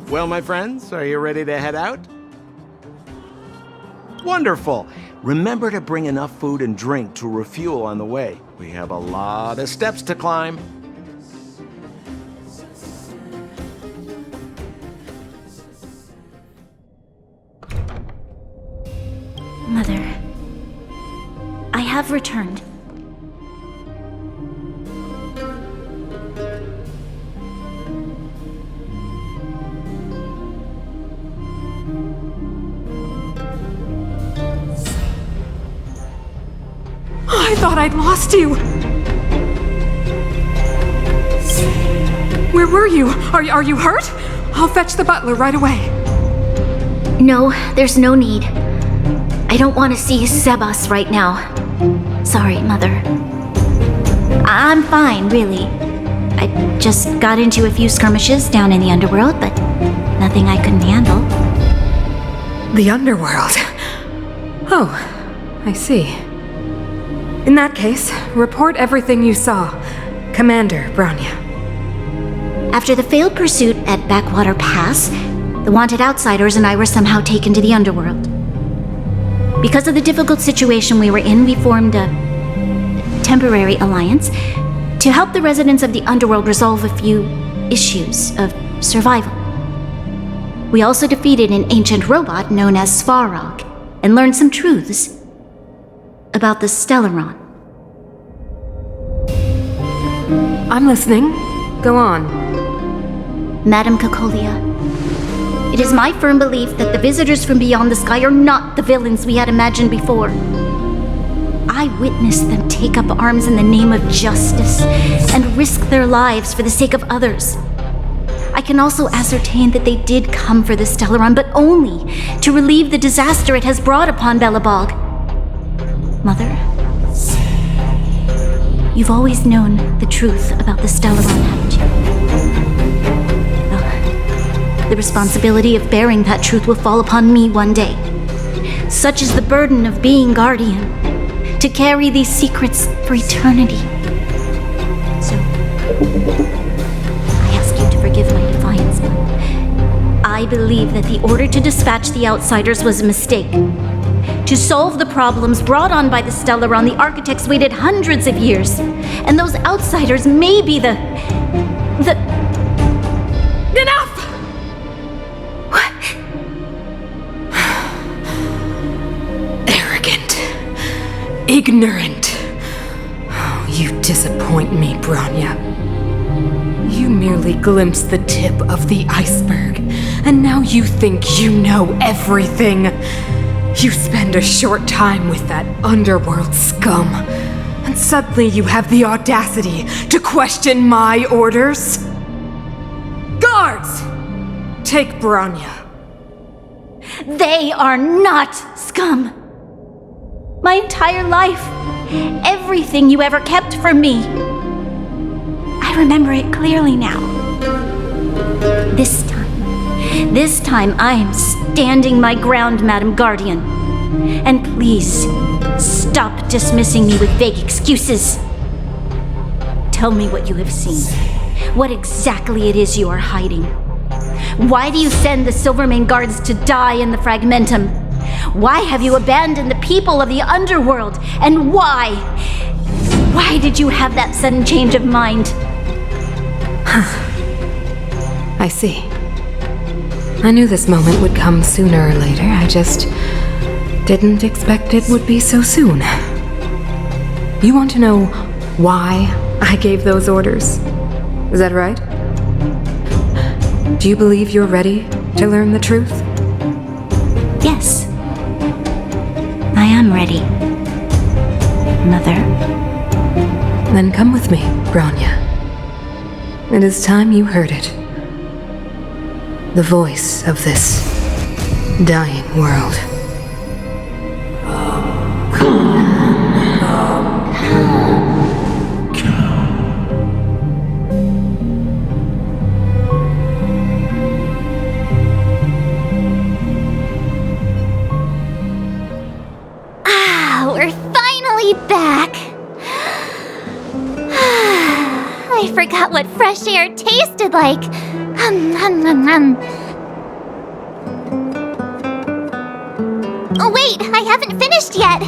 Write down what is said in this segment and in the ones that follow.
Well, my friends, are you ready to head out? Wonderful! Remember to bring enough food and drink to refuel on the way. We have a lot of steps to climb. Mother, I have returned. I thought I'd lost you! Where were you? Are you hurt? I'll fetch the butler right away. No, there's no need. I don't want to see Sebas right now. Sorry, Mother. I'm fine, really. I just got into a few skirmishes down in the underworld, but nothing I couldn't handle. The underworld? Oh, I see. In that case, report everything you saw. Commander Branya. After the failed pursuit at Backwater Pass, the wanted outsiders and I were somehow taken to the underworld. Because of the difficult situation we were in, we formed a temporary alliance to help the residents of the underworld resolve a few issues of survival. We also defeated an ancient robot known as Svarog and learned some truths about the Stellaron. I'm listening. Go on. Madam Cocolia, it is my firm belief that the visitors from beyond the sky are not the villains we had imagined before. I witnessed them take up arms in the name of justice and risk their lives for the sake of others. I can also ascertain that they did come for the Stellaron, but only to relieve the disaster it has brought upon Belobog. Mother, you've always known the truth about the Stellaron, haven't you? Well, the responsibility of bearing that truth will fall upon me one day. Such is the burden of being guardian, to carry these secrets for eternity. So, I ask you to forgive my defiance, but I believe that the order to dispatch the outsiders was a mistake. To solve the problems brought on by the Stellaron, the architects waited hundreds of years. And those outsiders may be the... Enough! What? Arrogant. Ignorant. Oh, you disappoint me, Branya. You merely glimpsed the tip of the iceberg, and now you think you know everything. You spend a short time with that underworld scum, and suddenly you have the audacity to question my orders? Guards! Take Branya. They are not scum. My entire life, everything you ever kept from me. I remember it clearly now. This time I am standing my ground, Madam Guardian. And please, stop dismissing me with vague excuses. Tell me what you have seen. What exactly it is you are hiding. Why do you send the Silvermane guards to die in the Fragmentum? Why have you abandoned the people of the underworld? And why? Why did you have that sudden change of mind? I see. I knew this moment would come sooner or later. I just didn't expect it would be so soon. You want to know why I gave those orders? Is that right? Do you believe you're ready to learn the truth? Yes. I am ready, Mother. Then come with me, Branya. It is time you heard it. The voice of this dying world. We're finally back. I forgot what fresh air tasted like. Oh wait, I haven't finished yet!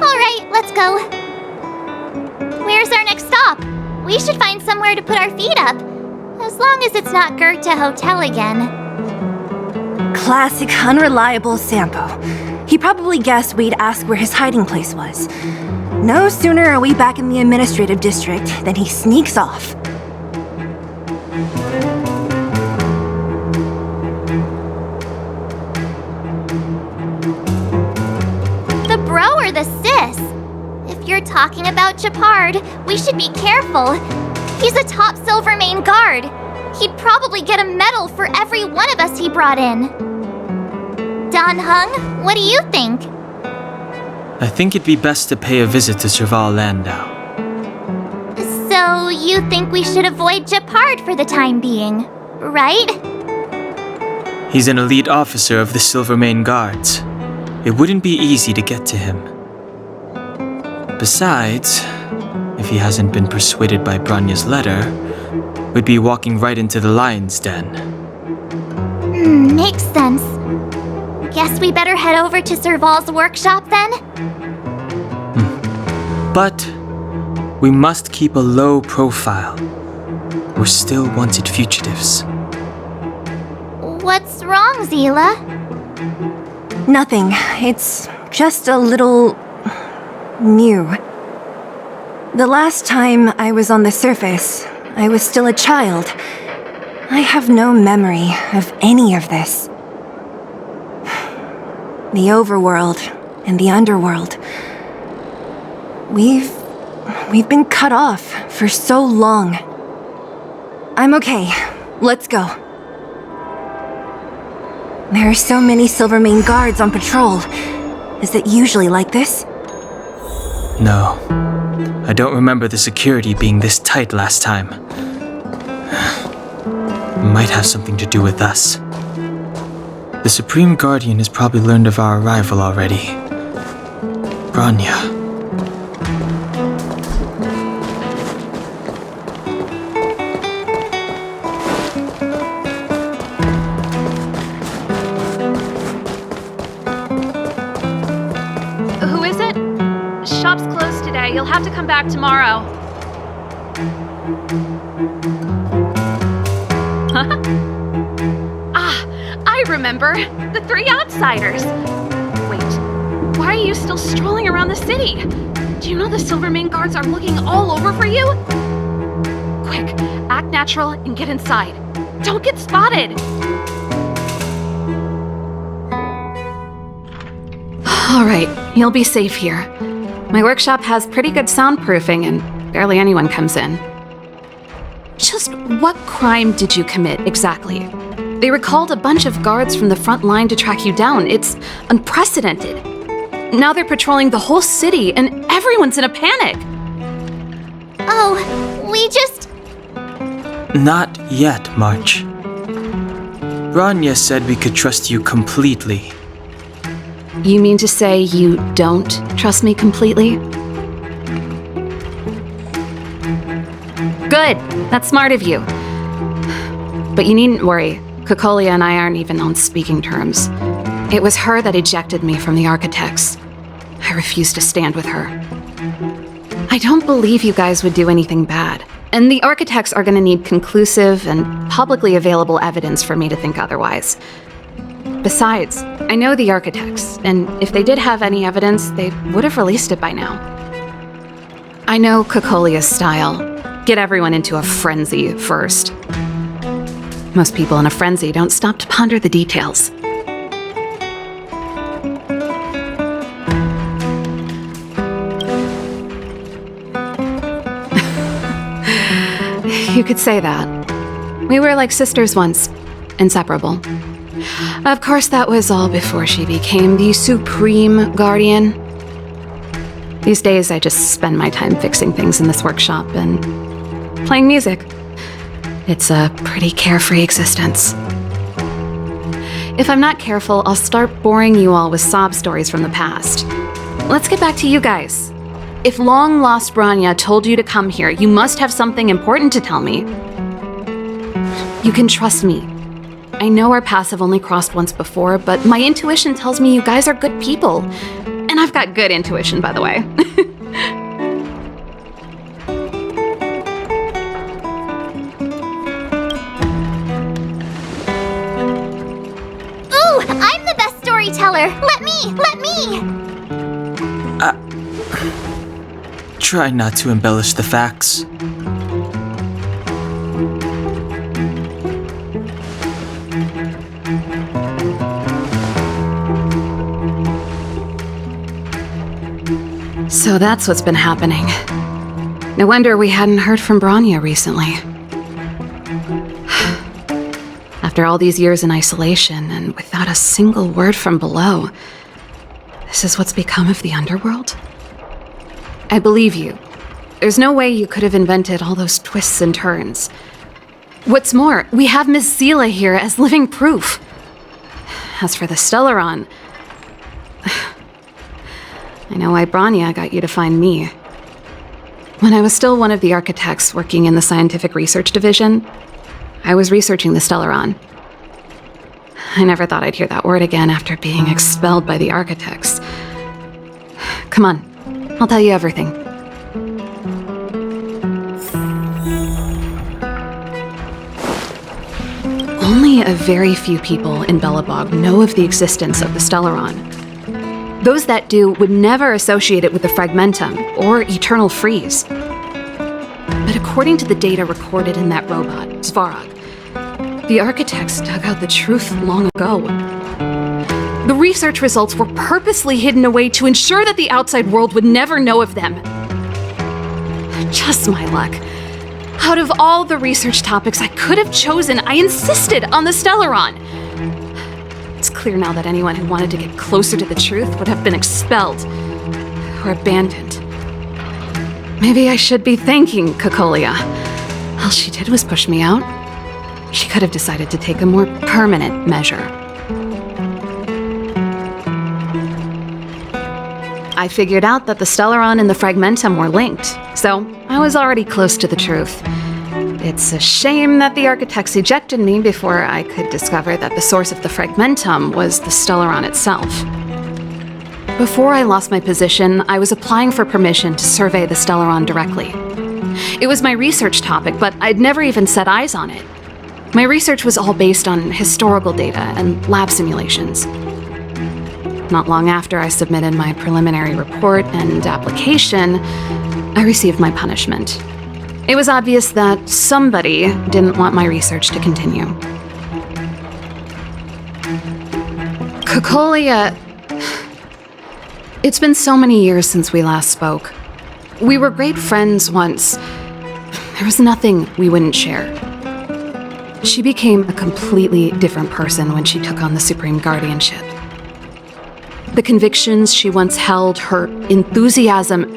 Alright, let's go. Where's our next stop? We should find somewhere to put our feet up. As long as it's not Goethe Hotel again. Classic unreliable Sampo. He probably guessed we'd ask where his hiding place was. No sooner are we back in the administrative district than he sneaks off. The bro or the sis? If you're talking about Japard, we should be careful. He's a top Silvermane guard. He'd probably get a medal for every one of us he brought in. Dan Hung, what do you think? I think it'd be best to pay a visit to Serval Landau. So you think we should avoid Japard for the time being, right? He's an elite officer of the Silvermane Guards. It wouldn't be easy to get to him. Besides, if he hasn't been persuaded by Branya's letter, we'd be walking right into the lion's den. Makes sense. Guess we better head over to Serval's workshop then? But we must keep a low profile. We're still wanted fugitives. What's wrong, Zila? Nothing. It's just a little... new. The last time I was on the surface, I was still a child. I have no memory of any of this. The overworld and the underworld. We've been cut off for so long. I'm okay. Let's go. There are so many Silvermane guards on patrol. Is it usually like this? No. I don't remember the security being this tight last time. Might have something to do with us. The Supreme Guardian has probably learned of our arrival already. Branya. Who is it? Shop's closed today. You'll have to come back tomorrow. I remember. The three outsiders. Wait, why are you still strolling around the city? Do you know the Silvermane guards are looking all over for you? Quick, act natural and get inside. Don't get spotted. All right, you'll be safe here. My workshop has pretty good soundproofing and barely anyone comes in. Just what crime did you commit exactly? They recalled a bunch of guards from the front line to track you down. It's unprecedented. Now they're patrolling the whole city and everyone's in a panic. Oh, we just... Not yet, March. Branya said we could trust you completely. You mean to say you don't trust me completely? Good. That's smart of you. But you needn't worry. Kokolia and I aren't even on speaking terms. It was her that ejected me from the Architects. I refuse to stand with her. I don't believe you guys would do anything bad. And the Architects are gonna need conclusive and publicly available evidence for me to think otherwise. Besides, I know the Architects, and if they did have any evidence, they would have released it by now. I know Kokolia's style. Get everyone into a frenzy first. Most people in a frenzy don't stop to ponder the details. You could say that. We were like sisters once, inseparable. Of course, that was all before she became the Supreme Guardian. These days, I just spend my time fixing things in this workshop and playing music. It's a pretty carefree existence. If I'm not careful, I'll start boring you all with sob stories from the past. Let's get back to you guys. If long-lost Branya told you to come here, you must have something important to tell me. You can trust me. I know our paths have only crossed once before, but my intuition tells me you guys are good people. And I've got good intuition, by the way. Ooh, I'm the best storyteller! Let me! Try not to embellish the facts. So that's what's been happening. No wonder we hadn't heard from Bronya recently. After all these years in isolation and without a single word from below, this is what's become of the underworld? I believe you. There's no way you could have invented all those twists and turns. What's more, we have Miss Zila here as living proof. As for the Stellaron, I know why Bronya got you to find me. When I was still one of the architects working in the scientific research division, I was researching the Stellaron. I never thought I'd hear that word again after being expelled by the architects. Come on, I'll tell you everything. Only a very few people in Belobog know of the existence of the Stellaron. Those that do would never associate it with the Fragmentum or Eternal Freeze. But according to the data recorded in that robot, Svarog, the architects dug out the truth long ago. The research results were purposely hidden away to ensure that the outside world would never know of them. Just my luck. Out of all the research topics I could have chosen, I insisted on the Stellaron. It's clear now that anyone who wanted to get closer to the truth would have been expelled or abandoned. Maybe I should be thanking Cocolia. All she did was push me out. She could have decided to take a more permanent measure. I figured out that the Stellaron and the Fragmentum were linked, so I was already close to the truth. It's a shame that the architects ejected me before I could discover that the source of the Fragmentum was the Stellaron itself. Before I lost my position, I was applying for permission to survey the Stellaron directly. It was my research topic, but I'd never even set eyes on it. My research was all based on historical data and lab simulations. Not long after I submitted my preliminary report and application, I received my punishment. It was obvious that somebody didn't want my research to continue. Cocolia... It's been so many years since we last spoke. We were great friends once. There was nothing we wouldn't share. She became a completely different person when she took on the Supreme Guardianship. The convictions she once held, her enthusiasm,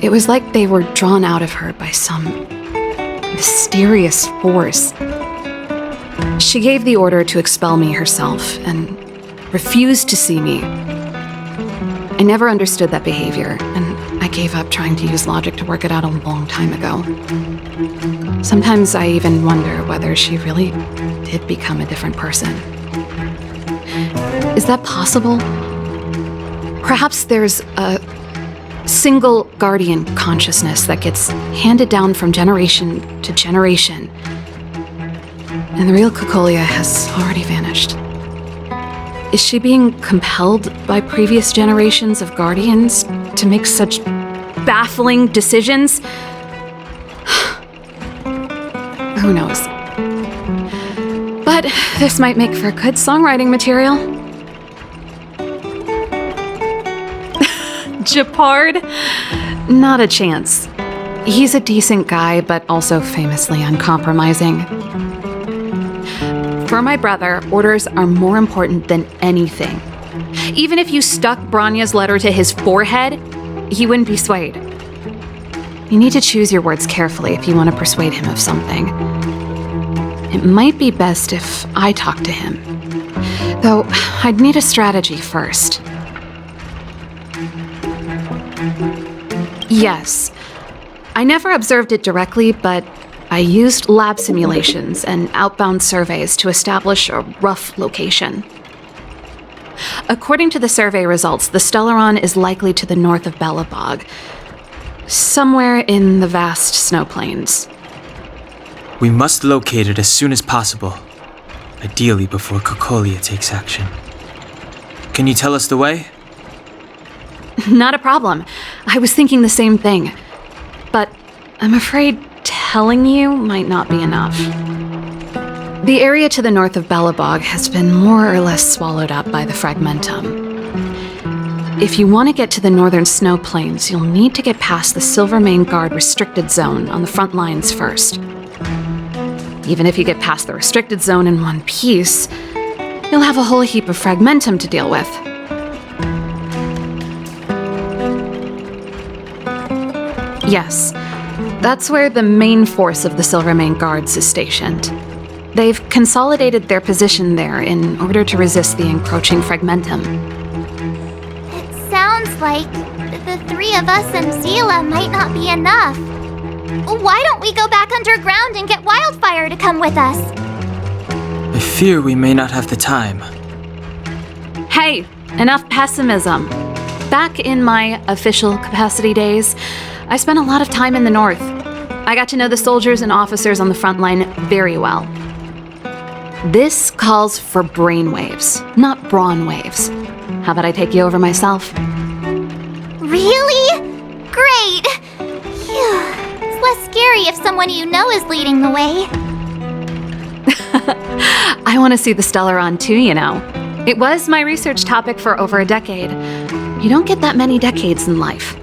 it was like they were drawn out of her by some mysterious force. She gave the order to expel me herself and refused to see me. I never understood that behavior, and I gave up trying to use logic to work it out a long time ago. Sometimes I even wonder whether she really did become a different person. Is that possible? Perhaps there's a single guardian consciousness that gets handed down from generation to generation, and the real Cocolia has already vanished. Is she being compelled by previous generations of guardians to make such baffling decisions? Who knows? But this might make for good songwriting material. Japard? Not a chance. He's a decent guy, but also famously uncompromising. For my brother, orders are more important than anything. Even if you stuck Bronya's letter to his forehead, he wouldn't be swayed. You need to choose your words carefully if you want to persuade him of something. It might be best if I talk to him. Though, I'd need a strategy first. Yes. I never observed it directly, but I used lab simulations and outbound surveys to establish a rough location. According to the survey results, the Stellaron is likely to the north of Belobog, somewhere in the vast snow plains. We must locate it as soon as possible, ideally before Cocolia takes action. Can you tell us the way? Not a problem. I was thinking the same thing. But I'm afraid telling you might not be enough. The area to the north of Belobog has been more or less swallowed up by the Fragmentum. If you want to get to the northern snow plains, you'll need to get past the Silvermane Guard restricted zone on the front lines first. Even if you get past the restricted zone in one piece, you'll have a whole heap of Fragmentum to deal with. Yes, that's where the main force of the Silvermane Guards is stationed. They've consolidated their position there in order to resist the encroaching Fragmentum. It sounds like the three of us and Zila might not be enough. Why don't we go back underground and get Wildfire to come with us? I fear we may not have the time. Hey, enough pessimism. Back in my official capacity days, I spent a lot of time in the north. I got to know the soldiers and officers on the front line very well. This calls for brainwaves, not brawn waves. How about I take you over myself? Really? Great! Phew. It's less scary if someone you know is leading the way. I want to see the Stellaron too, you know. It was my research topic for over a decade. You don't get that many decades in life.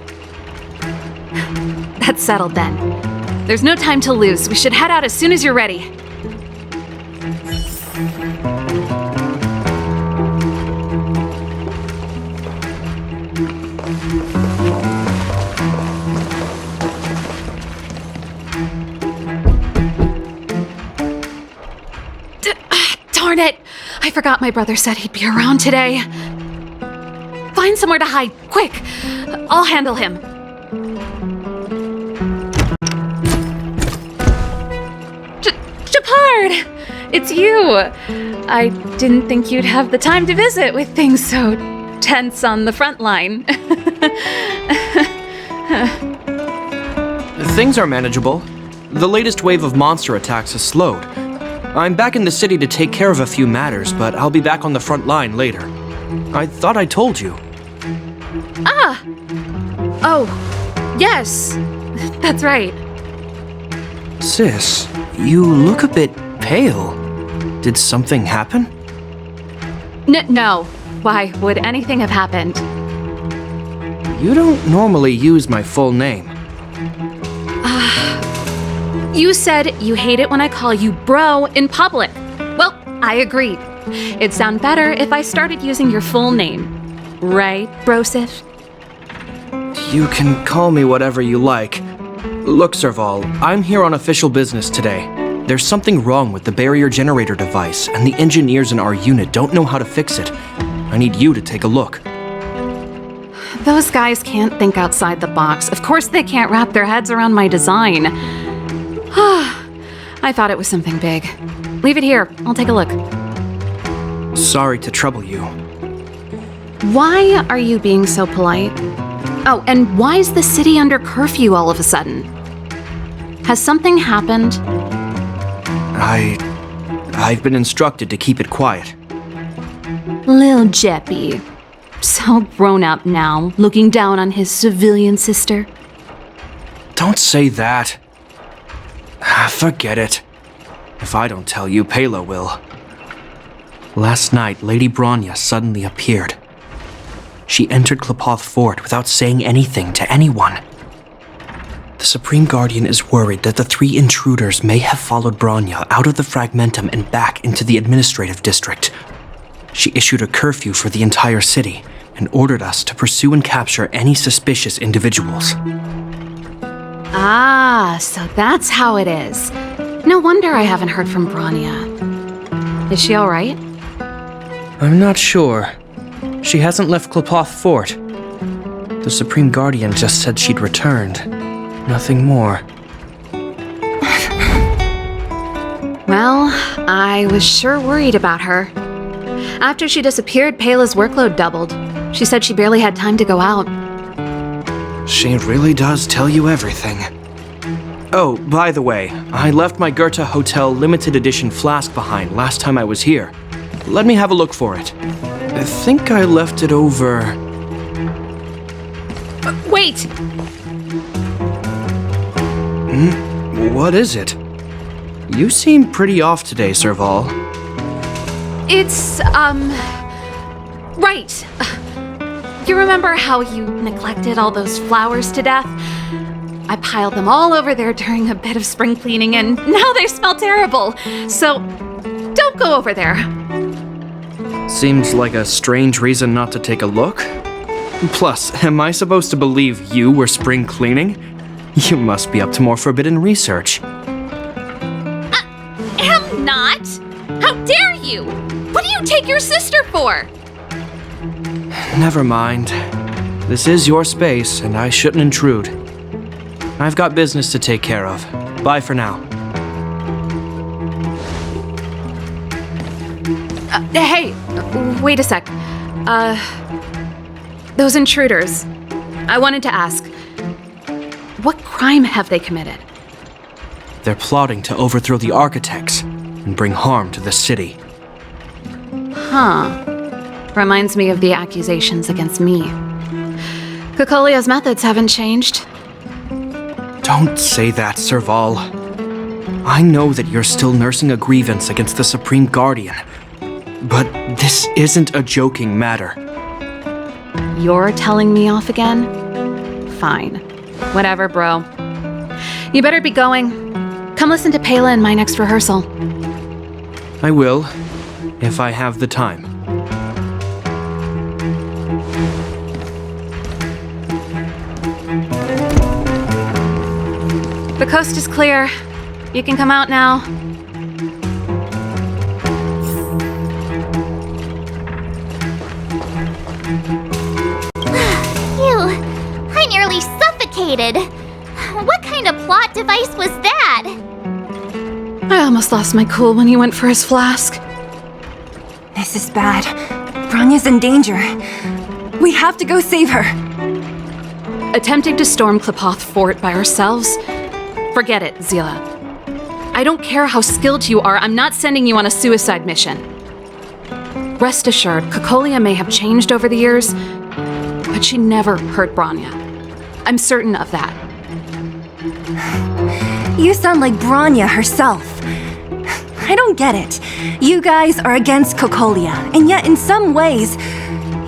That's settled then. There's no time to lose. We should head out as soon as you're ready. Darn it! I forgot my brother said he'd be around today. Find somewhere to hide, quick! I'll handle him. Japard! It's you! I didn't think you'd have the time to visit with things so tense on the front line. Things are manageable. The latest wave of monster attacks has slowed. I'm back in the city to take care of a few matters, but I'll be back on the front line later. I thought I told you. Ah! Oh, yes. That's right. Sis, you look a bit pale. Did something happen? No. Why would anything have happened? You don't normally use my full name. You said you hate it when I call you bro in public. Well, I agreed. It'd sound better if I started using your full name. Right, Brosif? You can call me whatever you like. Look, Serval, I'm here on official business today. There's something wrong with the barrier generator device, and the engineers in our unit don't know how to fix it. I need you to take a look. Those guys can't think outside the box. Of course they can't wrap their heads around my design. I thought it was something big. Leave it here. I'll take a look. Sorry to trouble you. Why are you being so polite? Oh, and why is the city under curfew all of a sudden? Has something happened? I've been instructed to keep it quiet. Lil Jeppy. So grown up now, looking down on his civilian sister. Don't say that. Forget it. If I don't tell you, Pela will. Last night, Lady Bronya suddenly appeared. She entered Klapoth Fort without saying anything to anyone. The Supreme Guardian is worried that the three intruders may have followed Bronya out of the Fragmentum and back into the administrative district. She issued a curfew for the entire city and ordered us to pursue and capture any suspicious individuals. Ah, so that's how it is. No wonder I haven't heard from Bronya. Is she all right? I'm not sure. She hasn't left Klapoth Fort. The Supreme Guardian just said she'd returned. Nothing more. Well, I was sure worried about her. After she disappeared, Payla's workload doubled. She said she barely had time to go out. She really does tell you everything. Oh, by the way, I left my Goethe Hotel limited edition flask behind last time I was here. Let me have a look for it. I think I left it over... Wait! What is it? You seem pretty off today, Serval. It's, right. You remember how you neglected all those flowers to death? I piled them all over there during a bit of spring cleaning, and now they smell terrible. So, don't go over there. Seems like a strange reason not to take a look. Plus, am I supposed to believe you were spring cleaning? You must be up to more forbidden research. Am not! How dare you! What do you take your sister for? Never mind. This is your space, and I shouldn't intrude. I've got business to take care of. Bye for now. Hey, wait a sec. Those intruders. I wanted to ask, what crime have they committed? They're plotting to overthrow the architects and bring harm to the city. Huh. Reminds me of the accusations against me. Kokolia's methods haven't changed. Don't say that, Serval. I know that you're still nursing a grievance against the Supreme Guardian, but this isn't a joking matter. You're telling me off again? Fine. Whatever, bro. You better be going. Come listen to Payla in my next rehearsal. I will, if I have the time. The coast is clear. You can come out now. Phew, I nearly suffocated. What kind of plot device was that? I almost lost my cool when he went for his flask. This is bad. Bronya's in danger. We have to go save her. Attempting to storm Klipoth Fort by ourselves? Forget it, Zila. I don't care how skilled you are, I'm not sending you on a suicide mission. Rest assured, Kokolia may have changed over the years, but she never hurt Bronya. I'm certain of that. You sound like Bronya herself. I don't get it. You guys are against Kokolia, and yet in some ways,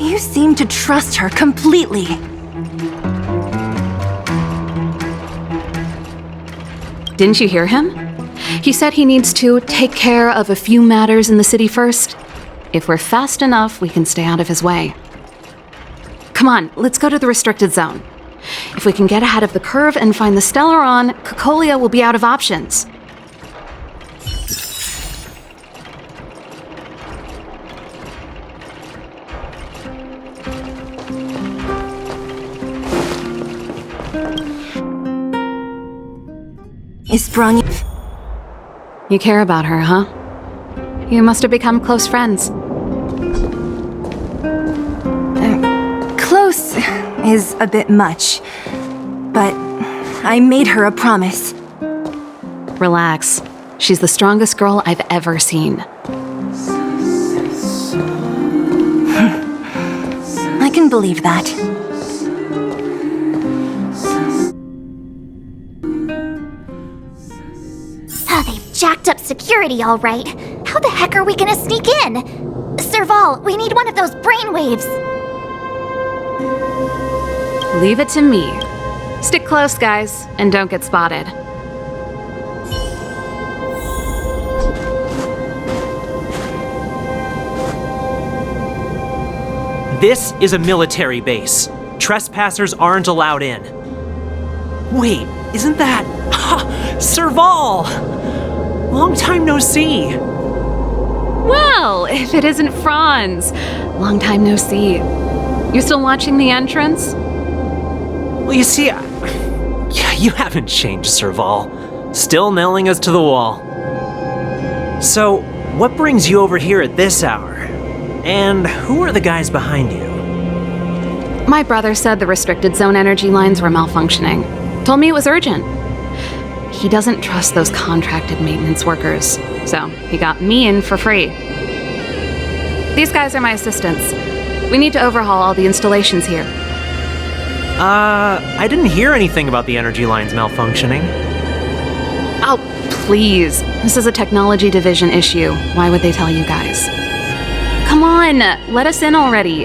you seem to trust her completely. Didn't you hear him? He said he needs to take care of a few matters in the city first. If we're fast enough, we can stay out of his way. Come on, let's go to the restricted zone. If we can get ahead of the curve and find the Stellaron, Kokolia will be out of options. Is Bronya... You care about her, huh? You must have become close friends. Close is a bit much, but I made her a promise. Relax. She's the strongest girl I've ever seen. I can believe that. Oh, they've jacked up security all right. How the heck are we gonna sneak in? Serval, we need one of those brainwaves. Leave it to me. Stick close, guys, and don't get spotted. This is a military base. Trespassers aren't allowed in. Wait, isn't that... Serval! Long time no see. Well, if it isn't Franz. Long time no see. You still watching the entrance? Well, you see, you haven't changed, Serval. Still nailing us to the wall. So, what brings you over here at this hour? And who are the guys behind you? My brother said the restricted zone energy lines were malfunctioning. Told me it was urgent. He doesn't trust those contracted maintenance workers, so he got me in for free. These guys are my assistants. We need to overhaul all the installations here. I didn't hear anything about the energy lines malfunctioning. Oh, please. This is a technology division issue. Why would they tell you guys? Come on, let us in already.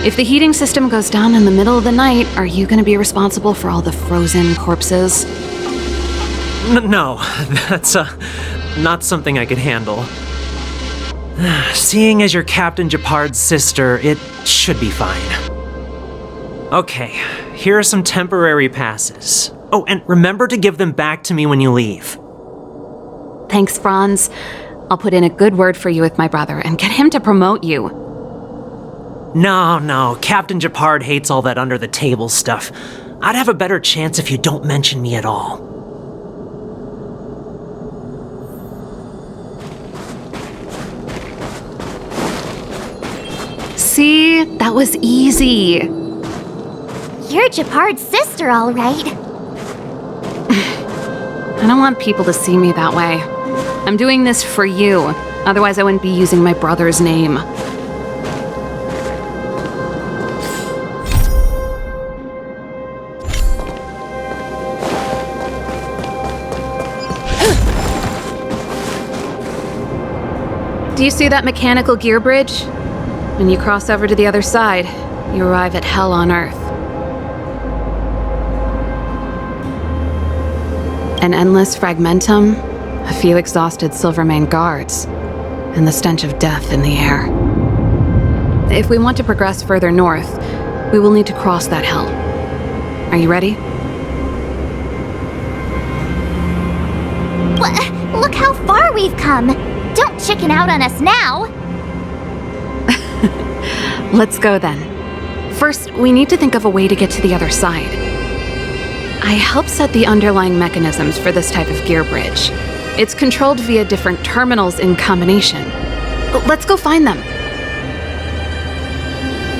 If the heating system goes down in the middle of the night, are you going to be responsible for all the frozen corpses? No, that's not something I could handle. Seeing as you're Captain Japard's sister, it should be fine. Okay, here are some temporary passes. Oh, and remember to give them back to me when you leave. Thanks, Franz. I'll put in a good word for you with my brother and get him to promote you. No, Captain Japard hates all that under-the-table stuff. I'd have a better chance if you don't mention me at all. See? That was easy. You're Japard's sister, all right. I don't want people to see me that way. I'm doing this for you. Otherwise, I wouldn't be using my brother's name. Do you see that mechanical gear bridge? When you cross over to the other side, you arrive at Hell on Earth. An endless fragmentum, a few exhausted Silvermane guards, and the stench of death in the air. If we want to progress further north, we will need to cross that hell. Are you ready? Look how far we've come! Don't chicken out on us now! Let's go then. First, we need to think of a way to get to the other side. I helped set the underlying mechanisms for this type of gear bridge. It's controlled via different terminals in combination. Let's go find them.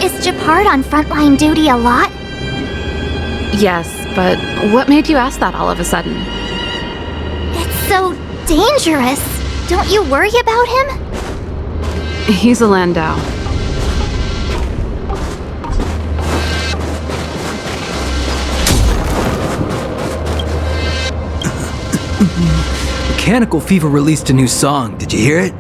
Is Japard on frontline duty a lot? Yes, but what made you ask that all of a sudden? It's so dangerous. Don't you worry about him? He's a Landau. Mechanical Fever released a new song. Did you hear it?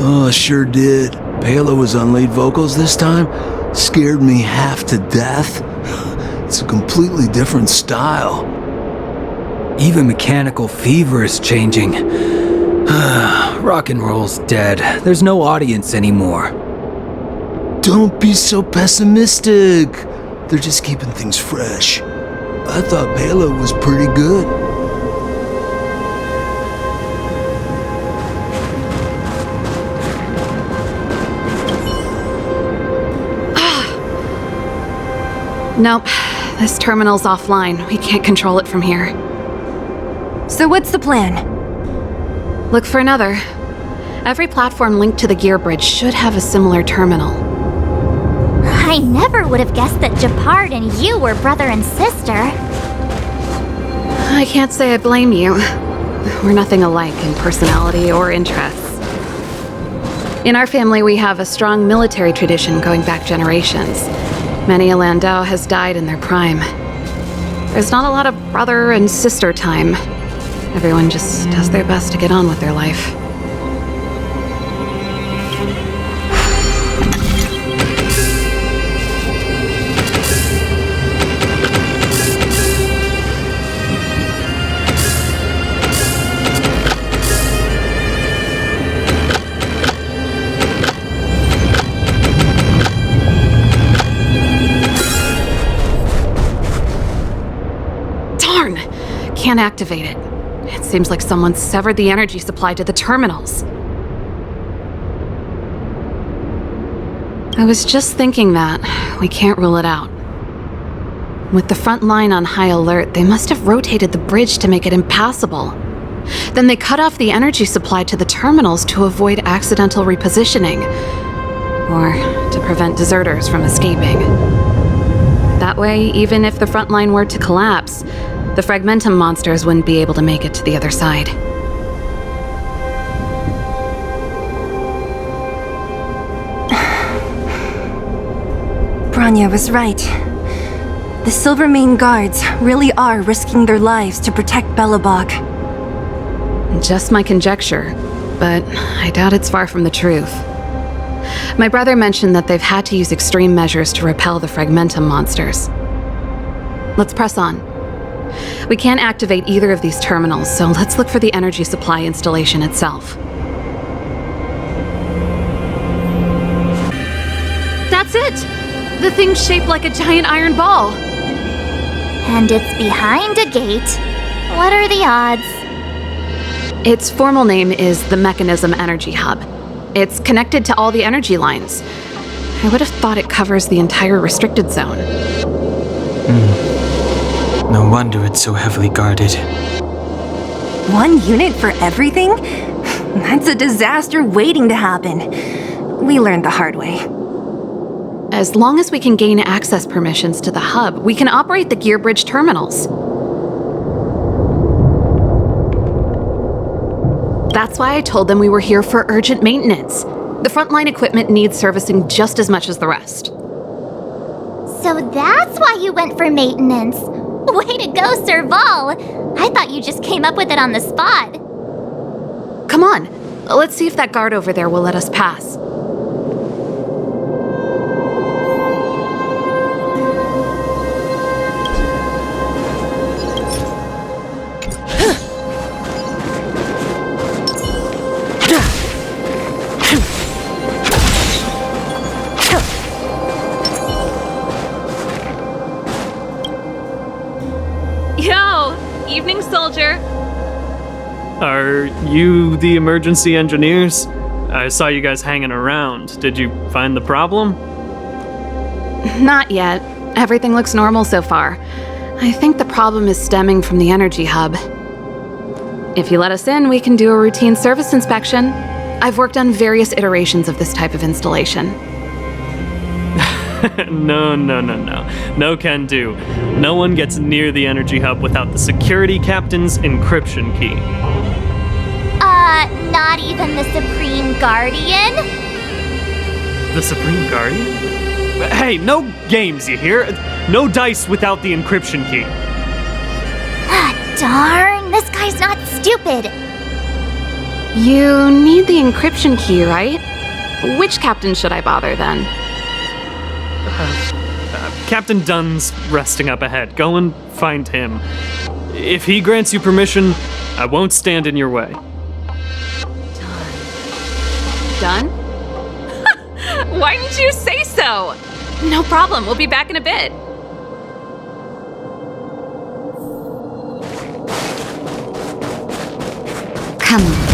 Oh, sure did. Pela was on lead vocals this time. Scared me half to death. It's a completely different style. Even Mechanical Fever is changing. Rock and roll's dead. There's no audience anymore. Don't be so pessimistic. They're just keeping things fresh. I thought Pela was pretty good. Nope. This terminal's offline. We can't control it from here. So what's the plan? Look for another. Every platform linked to the gear bridge should have a similar terminal. I never would have guessed that Japard and you were brother and sister. I can't say I blame you. We're nothing alike in personality or interests. In our family, we have a strong military tradition going back generations. Many a Landau has died in their prime. There's not a lot of brother and sister time. Everyone just does their best to get on with their life. Can't activate it. It seems like someone severed the energy supply to the terminals. I was just thinking that. We can't rule it out. With the front line on high alert, they must have rotated the bridge to make it impassable. Then they cut off the energy supply to the terminals to avoid accidental repositioning, or to prevent deserters from escaping. That way, even if the front line were to collapse, the Fragmentum monsters wouldn't be able to make it to the other side. Bronya was right. The Silvermane guards really are risking their lives to protect Belobog. Just my conjecture, but I doubt it's far from the truth. My brother mentioned that they've had to use extreme measures to repel the Fragmentum monsters. Let's press on. We can't activate either of these terminals, so let's look for the energy supply installation itself. That's it! The thing's shaped like a giant iron ball. And it's behind a gate. What are the odds? Its formal name is the Mechanism Energy Hub. It's connected to all the energy lines. I would have thought it covers the entire restricted zone. No wonder it's so heavily guarded. One unit for everything? That's a disaster waiting to happen. We learned the hard way. As long as we can gain access permissions to the hub, we can operate the gear bridge terminals. That's why I told them we were here for urgent maintenance. The frontline equipment needs servicing just as much as the rest. So that's why you went for maintenance. Way to go, Serval! I thought you just came up with it on the spot. Come on, let's see if that guard over there will let us pass. Evening, soldier. Are you the emergency engineers? I saw you guys hanging around. Did you find the problem? Not yet. Everything looks normal so far. I think the problem is stemming from the energy hub. If you let us in, we can do a routine service inspection. I've worked on various iterations of this type of installation. No. No can do. No one gets near the energy hub without the security captain's encryption key. Not even the Supreme Guardian? The Supreme Guardian? Hey, no games, you hear? No dice without the encryption key. Darn, this guy's not stupid. You need the encryption key, right? Which captain should I bother then? Captain Dunn's resting up ahead. Go and find him. If he grants you permission, I won't stand in your way. Done? Why didn't you say so? No problem, we'll be back in a bit. Come on.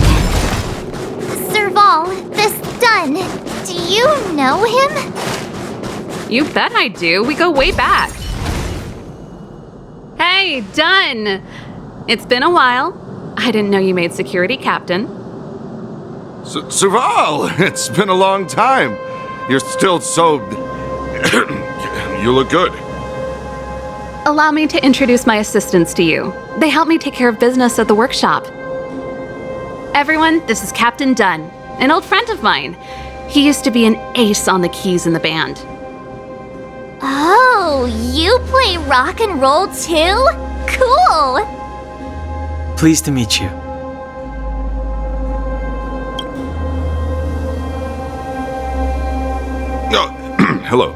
Serval, this Dunn, do you know him? You bet I do. We go way back. Hey, Dunn! It's been a while. I didn't know you made security captain. Serval, it's been a long time. You're still so... You look good. Allow me to introduce my assistants to you. They help me take care of business at the workshop. Everyone, this is Captain Dunn, an old friend of mine. He used to be an ace on the keys in the band. Oh, you play rock and roll too? Cool! Pleased to meet you. Hello.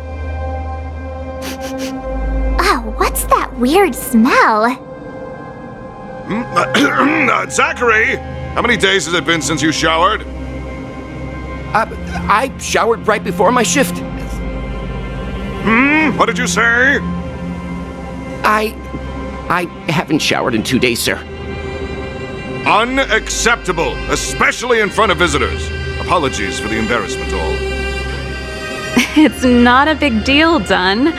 Oh, what's that weird smell? Zachary! How many days has it been since you showered? I showered right before my shift. What did you say? I haven't showered in 2 days, sir. Unacceptable, especially in front of visitors. Apologies for the embarrassment, all. It's not a big deal, Dunn.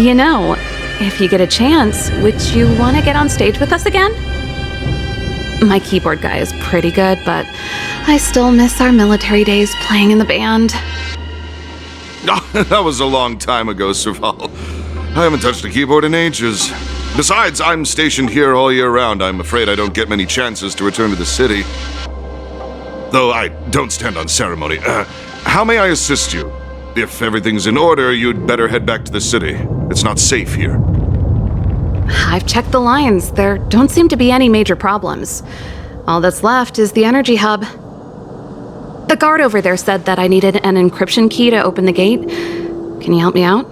You know, if you get a chance, would you want to get on stage with us again? My keyboard guy is pretty good, but I still miss our military days playing in the band. That was a long time ago, Serval. I haven't touched a keyboard in ages. Besides, I'm stationed here all year round. I'm afraid I don't get many chances to return to the city. Though I don't stand on ceremony. How may I assist you? If everything's in order, you'd better head back to the city. It's not safe here. I've checked the lines. There don't seem to be any major problems. All that's left is the energy hub. The guard over there said that I needed an encryption key to open the gate. Can you help me out?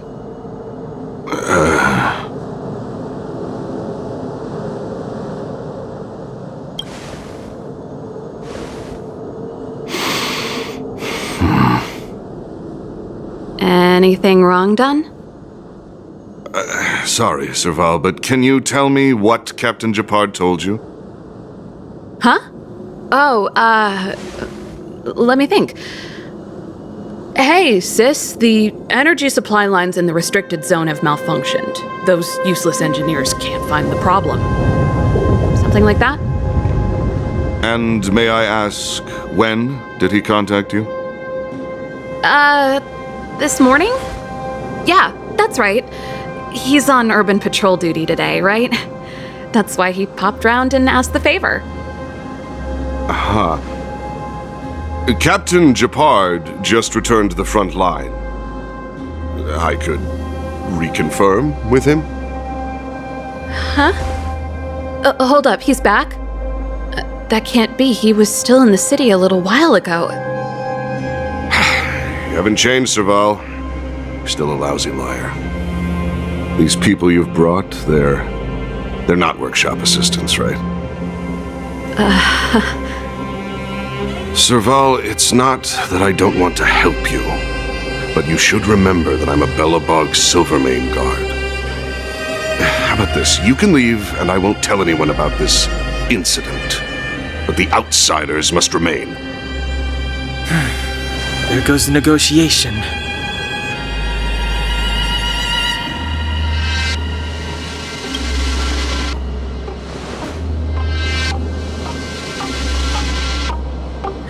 Anything wrong done? Sorry, Serval, but can you tell me what Captain Japard told you? Huh? Oh, let me think. Hey, sis, the energy supply lines in the restricted zone have malfunctioned. Those useless engineers can't find the problem. Something like that? And may I ask, when did he contact you? This morning? Yeah, that's right. He's on urban patrol duty today, right? That's why he popped round and asked the favor. Aha. Captain Japard just returned to the front line. I could reconfirm with him? Huh? Hold up, he's back? That can't be. He was still in the city a little while ago. You haven't changed, Serval. You're still a lousy liar. These people you've brought, they're not workshop assistants, right? Serval, it's not that I don't want to help you, but you should remember that I'm a Belobog Silvermane guard. How about this? You can leave, and I won't tell anyone about this incident. But the outsiders must remain. There goes the negotiation.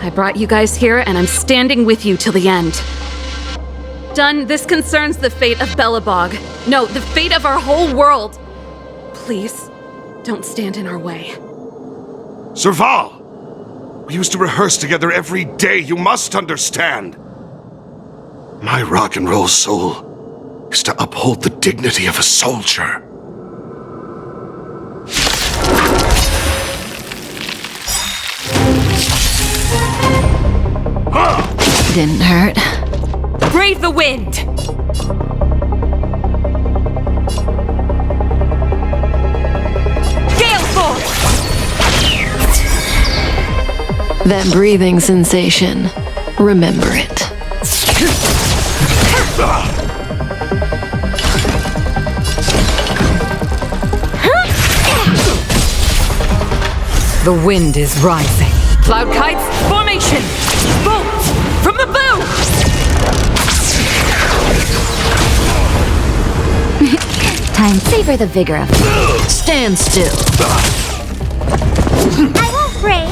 I brought you guys here, and I'm standing with you till the end. Done. This concerns the fate of Belobog. No, the fate of our whole world. Please, don't stand in our way. Serval! We used to rehearse together every day, you must understand. My rock and roll soul is to uphold the dignity of a soldier. Didn't hurt. Brave the wind! Gale force! That breathing sensation. Remember it. The wind is rising. Cloud kites, formation! Bolt! From the bow! Time. Savor the vigor of it. Stand still. I won't break.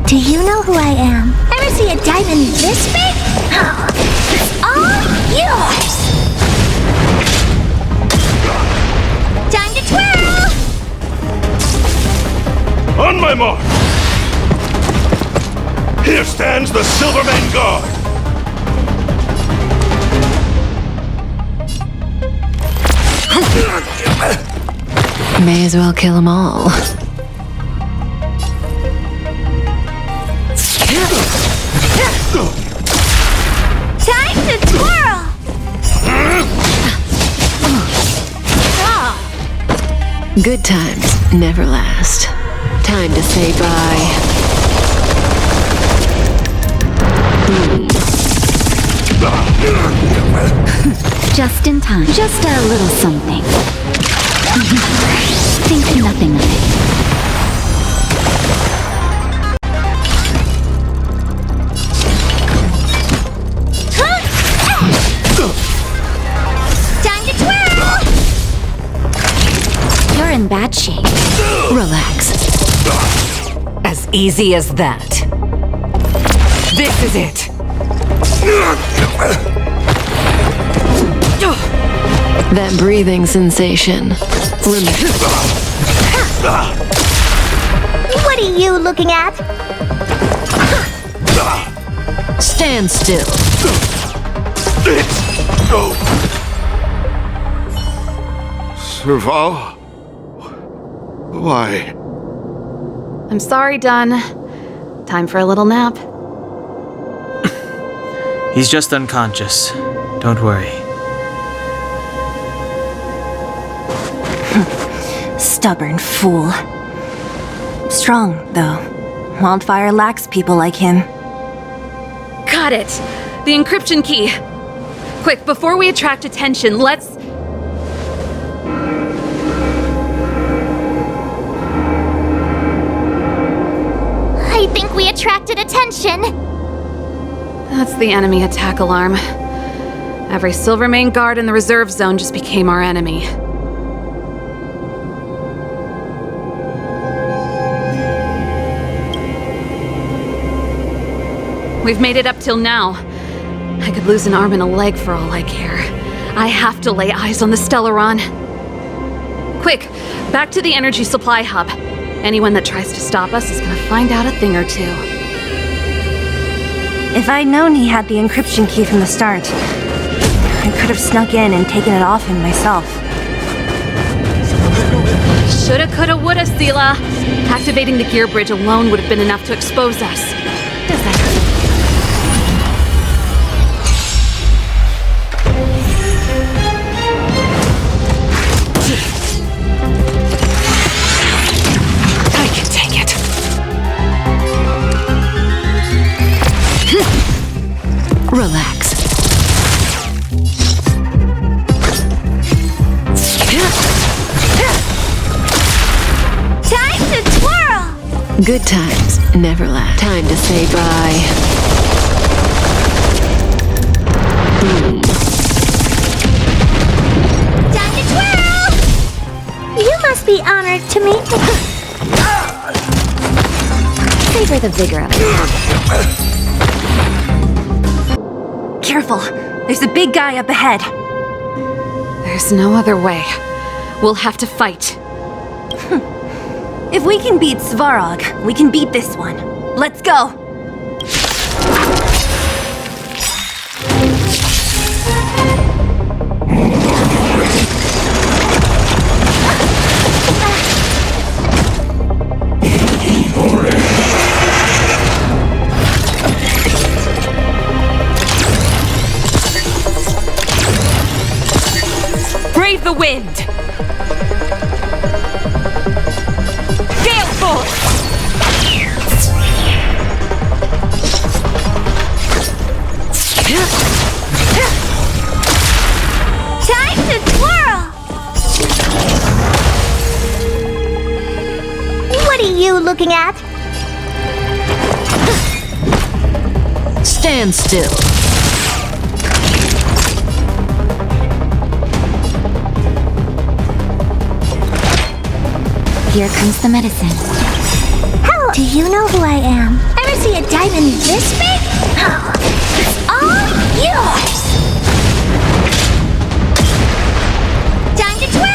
Do you know who I am? Ever see a diamond this big? It's all yours! Time to twirl! On my mark! Here stands the Silvermane Guard! May as well kill them all. Time to twirl! Good times never last. Time to say bye. Just in time. Just a little something. Think nothing of it. Time to twirl! You're You're in bad shape. Relax. As easy as that. This is it. That breathing sensation. What are you looking at? Stand still. Serval? Why? I'm sorry, Dunn. Time for a little nap. He's just unconscious. Don't worry. Stubborn fool. Strong, though. Wildfire lacks people like him. Got it! The encryption key! Quick, before we attract attention, let's... I think we attracted attention. That's the enemy attack alarm. Every Silvermane guard in the reserve zone just became our enemy. We've made it up till now. I could lose an arm and a leg for all I care. I have to lay eyes on the Stellaron. Quick, back to the energy supply hub. Anyone that tries to stop us is gonna find out a thing or two. If I'd known he had the encryption key from the start, I could have snuck in and taken it off him myself. Shoulda, coulda, woulda, Sela. Activating the gear bridge alone would have been enough to expose us. Does that hurt? I can take it. Relax. Time to twirl! Good times never last. Time to say bye. Time to twirl! You must be honored to meet me. Savor the vigor of it. Careful! There's a big guy up ahead. There's no other way. We'll have to fight. If we can beat Svarog, we can beat this one. Let's go! Brave the wind! Gale force! Time to twirl! What are you looking at? Stand still. Here comes the medicine. Hello. Do you know who I am? Ever see a diamond this big? Oh, it's all yours! Time to twirl!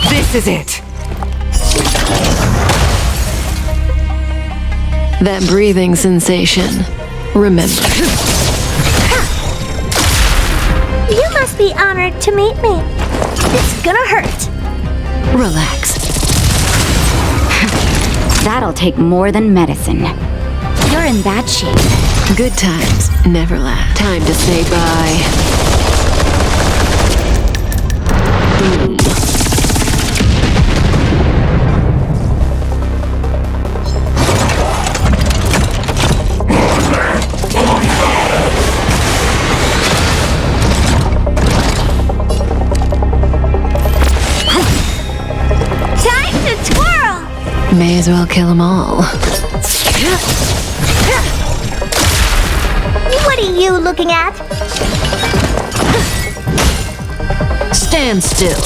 This is it! That breathing sensation. Remember. You must be honored to meet me. It's gonna hurt. Relax. That'll take more than medicine. You're in bad shape. Good times never last. Time to say bye. May as well kill them all. What are you looking at? Stand still.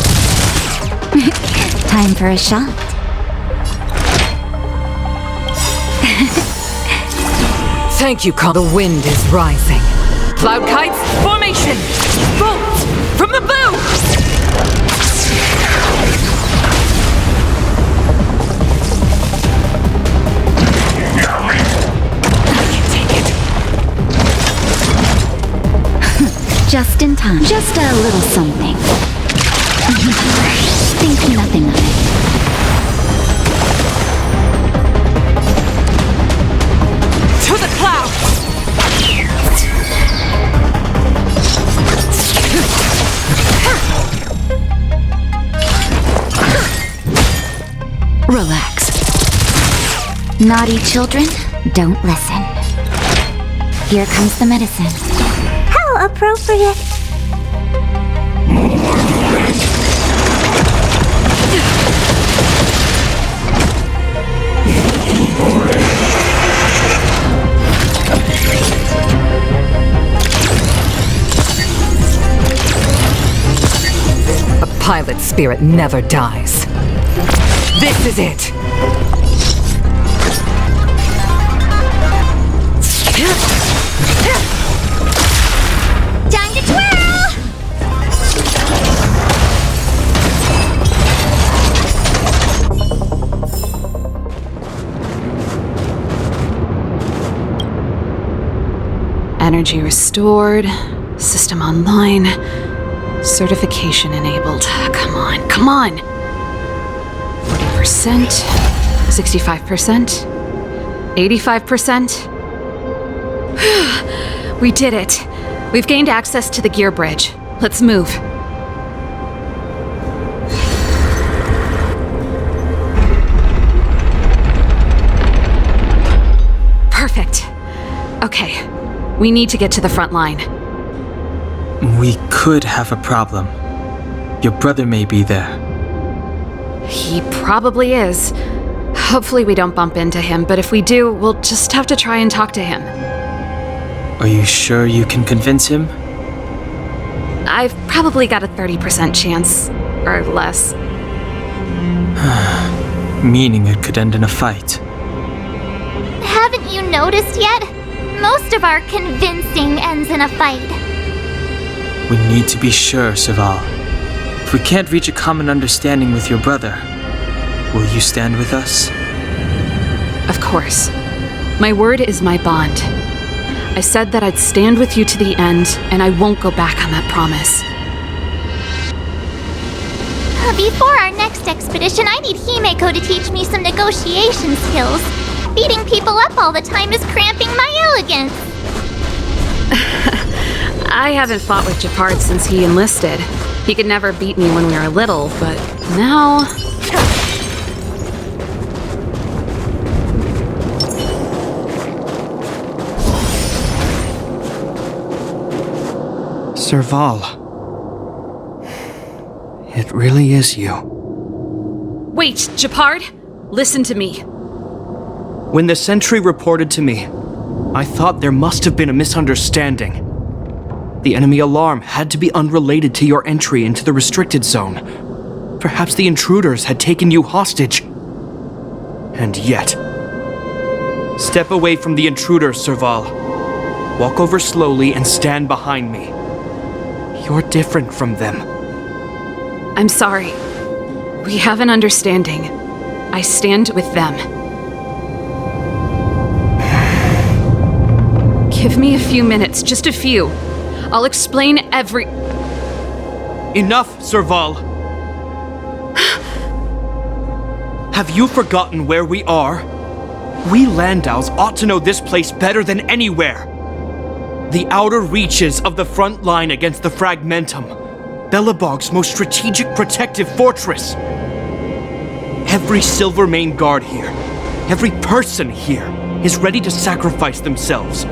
Time for a shot. Thank you, Carl. The wind is rising. Cloud kites, formation! Bolt from the bow! Just in time. Just a little something. Think nothing of it. To the clouds! Relax. Naughty children, don't listen. Here comes the medicine. How appropriate. A pilot's spirit never dies. This is it! Time to twirl! Energy restored. System online. Certification enabled. Come on, come on! 40%. 65%. 85%. We did it. We've gained access to the gear bridge. Let's move. Perfect. Okay. We need to get to the front line. We could have a problem. Your brother may be there. He probably is. Hopefully we don't bump into him, but if we do, we'll just have to try and talk to him. Are you sure you can convince him? I've probably got a 30% chance, or less. Meaning it could end in a fight. Haven't you noticed yet? Most of our convincing ends in a fight. We need to be sure, Serval. If we can't reach a common understanding with your brother, will you stand with us? Of course. My word is my bond. I said that I'd stand with you to the end, and I won't go back on that promise. Before our next expedition, I need Himeko to teach me some negotiation skills. Beating people up all the time is cramping my elegance. I haven't fought with Japard since he enlisted. He could never beat me when we were little, but now... Serval. It really is you. Wait, Japard! Listen to me. When the sentry reported to me, I thought there must have been a misunderstanding. The enemy alarm had to be unrelated to your entry into the restricted zone. Perhaps the intruders had taken you hostage. And yet... Step away from the intruders, Serval. Walk over slowly and stand behind me. You're different from them. I'm sorry. We have an understanding. I stand with them. Give me a few minutes, just a few. I'll explain every... Enough, Serval! Have you forgotten where we are? We Landaus ought to know this place better than anywhere. The outer reaches of the front line against the Fragmentum. Belobog's most strategic protective fortress. Every Silvermane guard here, every person here, is ready to sacrifice themselves.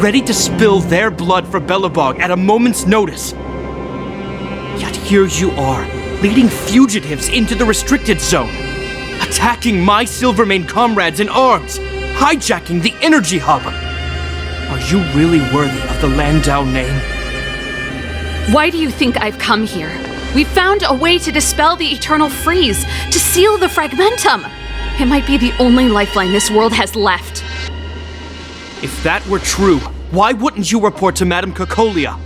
Ready to spill their blood for Belobog at a moment's notice. Yet here you are, leading fugitives into the restricted zone. attacking my Silvermane comrades in arms, hijacking the energy hub. Are you really worthy of the Landau name? Why do you think I've come here? We found a way to dispel the eternal freeze, to seal the fragmentum. It might be the only lifeline this world has left. If that were true, why wouldn't you report to Madame Cocolia?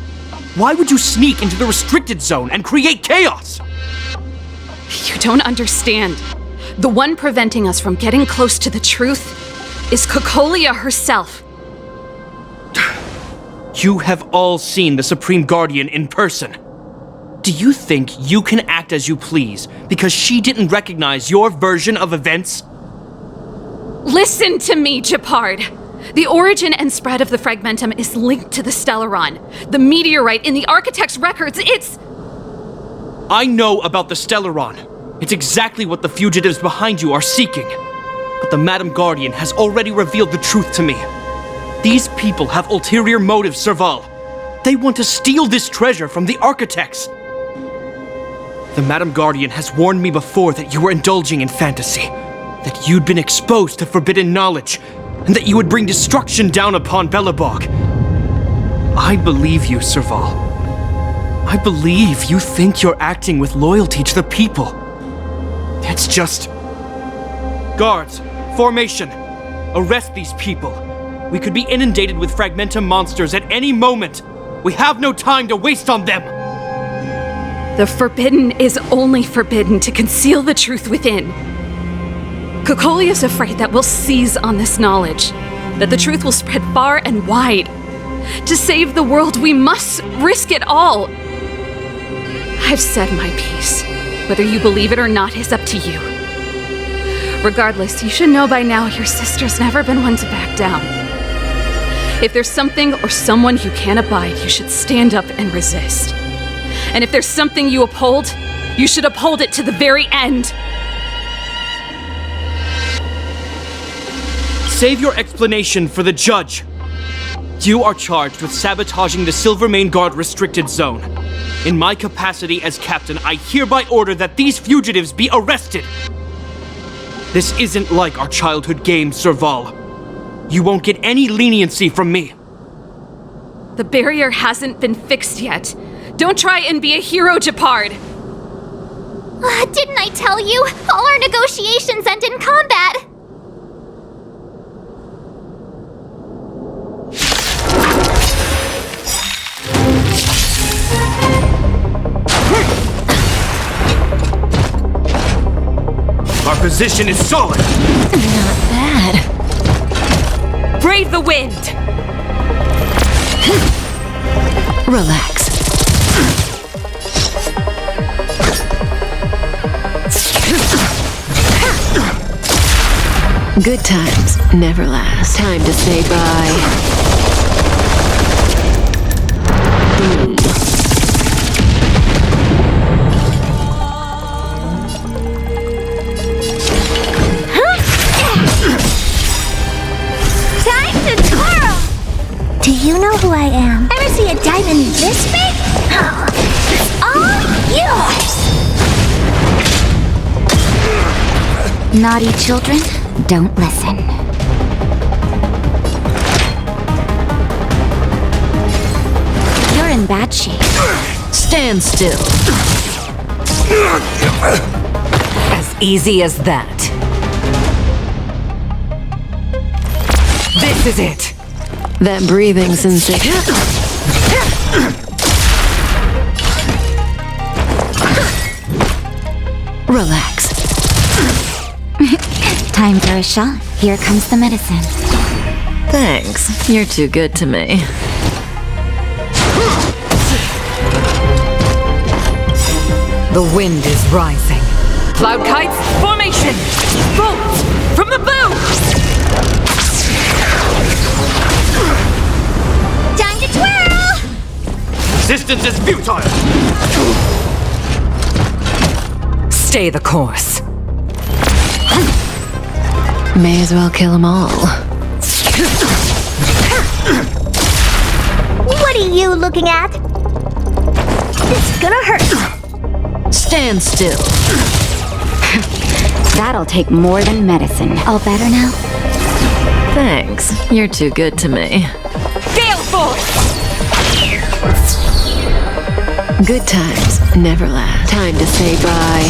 Why would you sneak into the restricted zone and create chaos? You don't understand. The one preventing us from getting close to the truth is Cocolia herself. You have all seen the Supreme Guardian in person. Do you think you can act as you please because she didn't recognize your version of events? Listen to me, Gepard. The origin and spread of the fragmentum is linked to the Stellaron. The meteorite in the Architect's records, it's... I know about the Stellaron. It's exactly what the fugitives behind you are seeking. But the Madam Guardian has already revealed the truth to me. These people have ulterior motives, Serval. They want to steal this treasure from the Architects. The Madam Guardian has warned me before that you were indulging in fantasy, that you'd been exposed to forbidden knowledge, and that you would bring destruction down upon Belobog. I believe you, Serval. I believe you think you're acting with loyalty to the people. It's just... Guards, formation, arrest these people. We could be inundated with fragmentum monsters at any moment. We have no time to waste on them. The forbidden is only forbidden to conceal the truth within. Cocolia's afraid that we'll seize on this knowledge, that the truth will spread far and wide. To save the world, we must risk it all. I've said my piece. Whether you believe it or not is up to you. Regardless, you should know by now your sister's never been one to back down. If there's something or someone you can't abide, you should stand up and resist. And if there's something you uphold, you should uphold it to the very end. Save your explanation for the judge. You are charged with sabotaging the Silvermane Guard restricted zone. In my capacity as captain, I hereby order that these fugitives be arrested. This isn't like our childhood game, Serval. You won't get any leniency from me. The barrier hasn't been fixed yet. Don't try and be a hero, Gepard. Didn't I tell you? All our negotiations end in combat. Our position is solid. Not bad. Brave the wind! Relax. Good times never last. Time to say bye. Boom. Do you know who I am? Ever see a diamond this big? Oh, it's all yours! Naughty children, don't listen. You're in bad shape. Stand still. As easy as that. This is it. That breathing sensation. Relax. Time for a shot. Here comes the medicine. Thanks. You're too good to me. The wind is rising. Cloud kites, formation! Bolts from the bow! Time to twirl! Resistance is futile! Stay the course. May as well kill them all. What are you looking at? This is gonna hurt. Stand still. That'll take more than medicine. All better now? Thanks. You're too good to me. Gale Force! Good times never last. Time to say bye.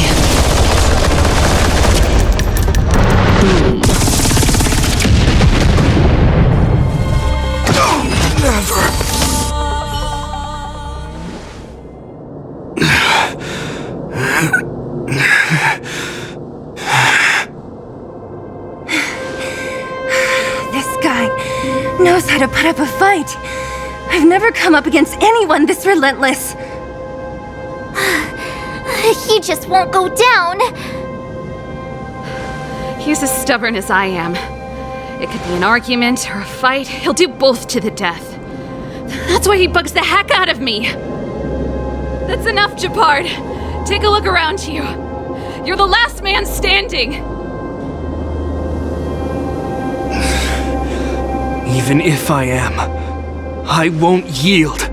This guy knows how to put up a fight. I've never come up against anyone this relentless. He just won't go down. He's as stubborn as I am. It could be an argument or a fight. He'll do both to the death. That's why he bugs the heck out of me. That's enough, Japard. Take a look around you. You're the last man standing. Even if I am, I won't yield.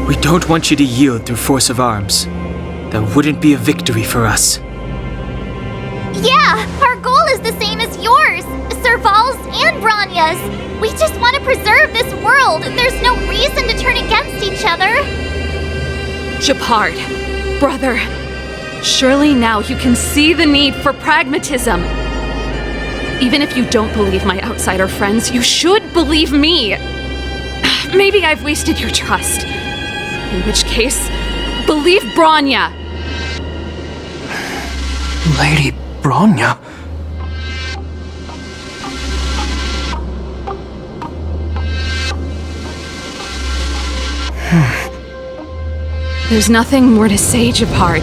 We don't want you to yield through force of arms. That wouldn't be a victory for us. Yeah, our goal is the same as yours, Serval's and Bronya's. We just want to preserve this world. There's no reason to turn against each other. Japard, brother, surely now you can see the need for pragmatism. Even if you don't believe my outsider friends, you should believe me. Maybe I've wasted your trust. In which case, believe Bronya. Lady Bronya? There's nothing more to say, Japard.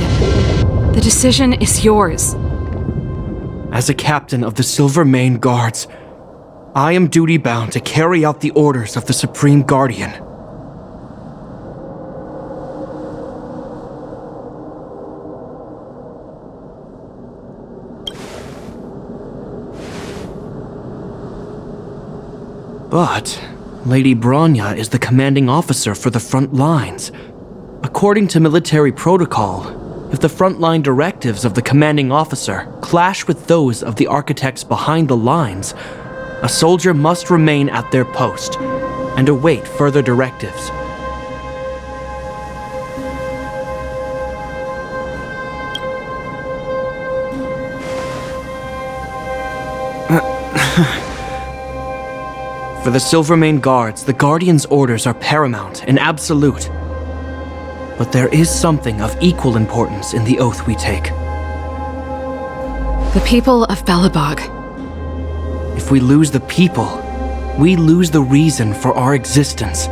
The decision is yours. As a captain of the Silvermane Guards, I am duty-bound to carry out the orders of the Supreme Guardian. But Lady Bronya is the commanding officer for the front lines. According to military protocol, if the frontline directives of the commanding officer clash with those of the architects behind the lines, a soldier must remain at their post and await further directives. For the Silvermane Guards, the Guardian's orders are paramount and absolute. But there is something of equal importance in the oath we take. The people of Belobog. If we lose the people, we lose the reason for our existence.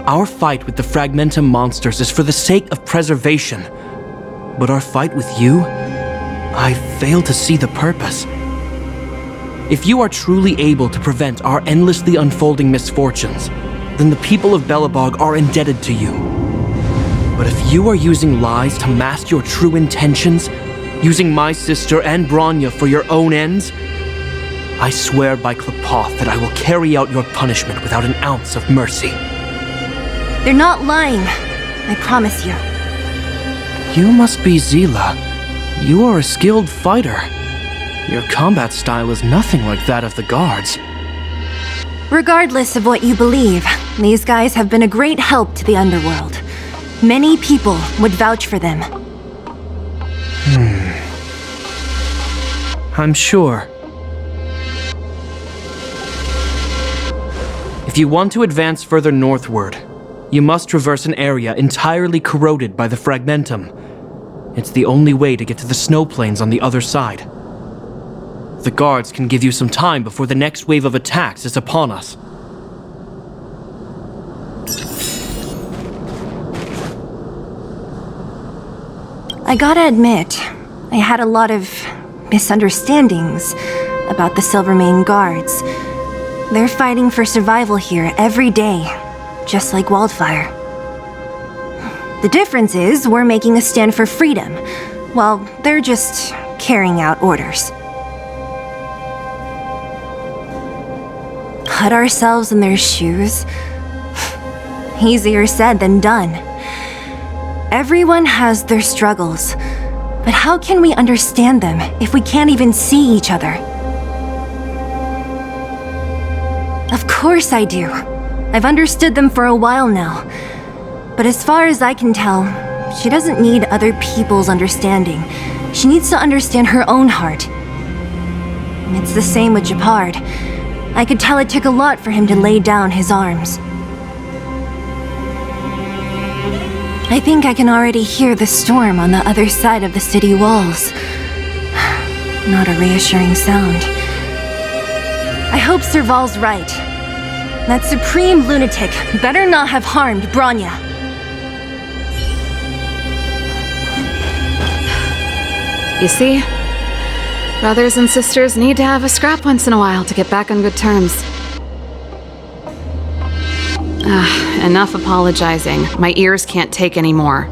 Our fight with the Fragmentum monsters is for the sake of preservation. But our fight with you, I fail to see the purpose. If you are truly able to prevent our endlessly unfolding misfortunes, then the people of Belobog are indebted to you. But if you are using lies to mask your true intentions, using my sister and Bronya for your own ends, I swear by Klapoth that I will carry out your punishment without an ounce of mercy. They're not lying, I promise you. You must be Zila. You are a skilled fighter. Your combat style is nothing like that of the guards. Regardless of what you believe, these guys have been a great help to the underworld. Many people would vouch for them. I'm sure. If you want to advance further northward, you must traverse an area entirely corroded by the Fragmentum. It's the only way to get to the snow plains on the other side. The guards can give you some time before the next wave of attacks is upon us. I gotta admit, I had a lot of misunderstandings about the Silvermane Guards. They're fighting for survival here every day, just like Wildfire. The difference is we're making a stand for freedom, while they're just carrying out orders. Put ourselves in their shoes. Easier said than done. Everyone has their struggles, but how can we understand them if we can't even see each other? Of course I do. I've understood them for a while now. But as far as I can tell, she doesn't need other people's understanding. She needs to understand her own heart. It's the same with Japard. I could tell it took a lot for him to lay down his arms. I think I can already hear the storm on the other side of the city walls. Not a reassuring sound. I hope Serval's right. That supreme lunatic better not have harmed Bronya. You see? Brothers and sisters need to have a scrap once in a while to get back on good terms. Enough apologizing. My ears can't take any more.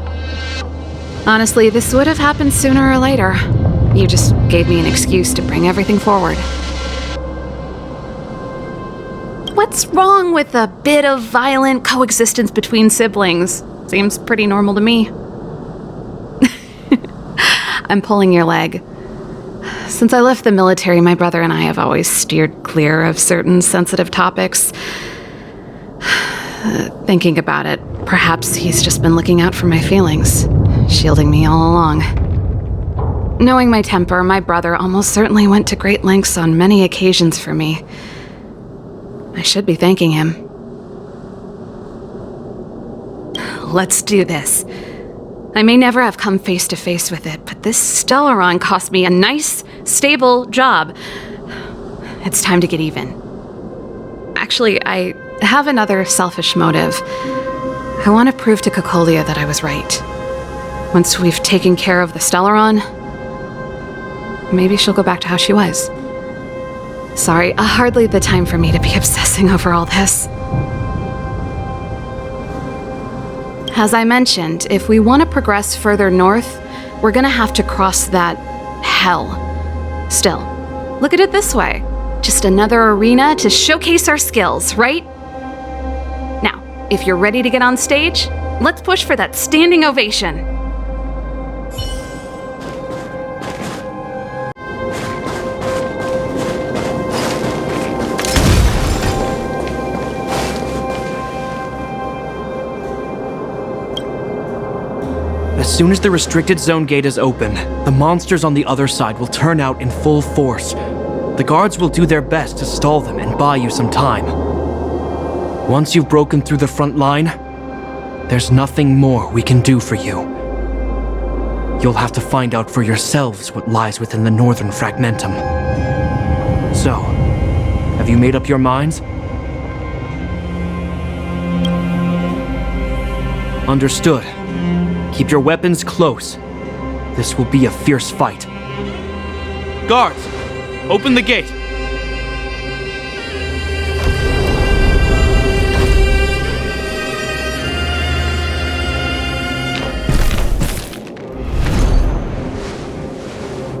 Honestly, this would have happened sooner or later. You just gave me an excuse to bring everything forward. What's wrong with a bit of violent coexistence between siblings? Seems pretty normal to me. I'm pulling your leg. Since I left the military, my brother and I have always steered clear of certain sensitive topics. Thinking about it, perhaps he's just been looking out for my feelings, shielding me all along. Knowing my temper, my brother almost certainly went to great lengths on many occasions for me. I should be thanking him. Let's do this. I may never have come face to face with it, but this Stellaron cost me a nice, stable job. It's time to get even. Actually, I have another selfish motive. I want to prove to Cocolia that I was right. Once we've taken care of the Stellaron, maybe she'll go back to how she was. Sorry, hardly the time for me to be obsessing over all this. As I mentioned, if we want to progress further north, we're gonna have to cross that hell. Still, look at it this way. Just another arena to showcase our skills, right? Now, if you're ready to get on stage, let's push for that standing ovation. As soon as the restricted zone gate is open, the monsters on the other side will turn out in full force. The guards will do their best to stall them and buy you some time. Once you've broken through the front line, there's nothing more we can do for you. You'll have to find out for yourselves what lies within the northern fragmentum. So, have you made up your minds? Understood. Keep your weapons close. This will be a fierce fight. Guards, open the gate.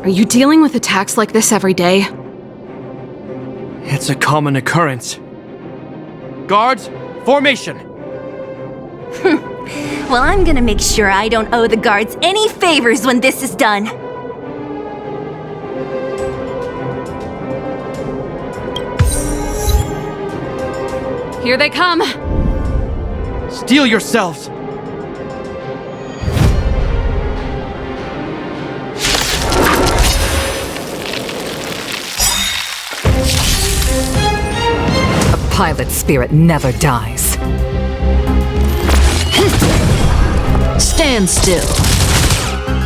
Are you dealing with attacks like this every day? It's a common occurrence. Guards, formation! Well, I'm gonna make sure I don't owe the guards any favors when this is done. Here they come! Steel yourselves! A pilot's spirit never dies. Stand still.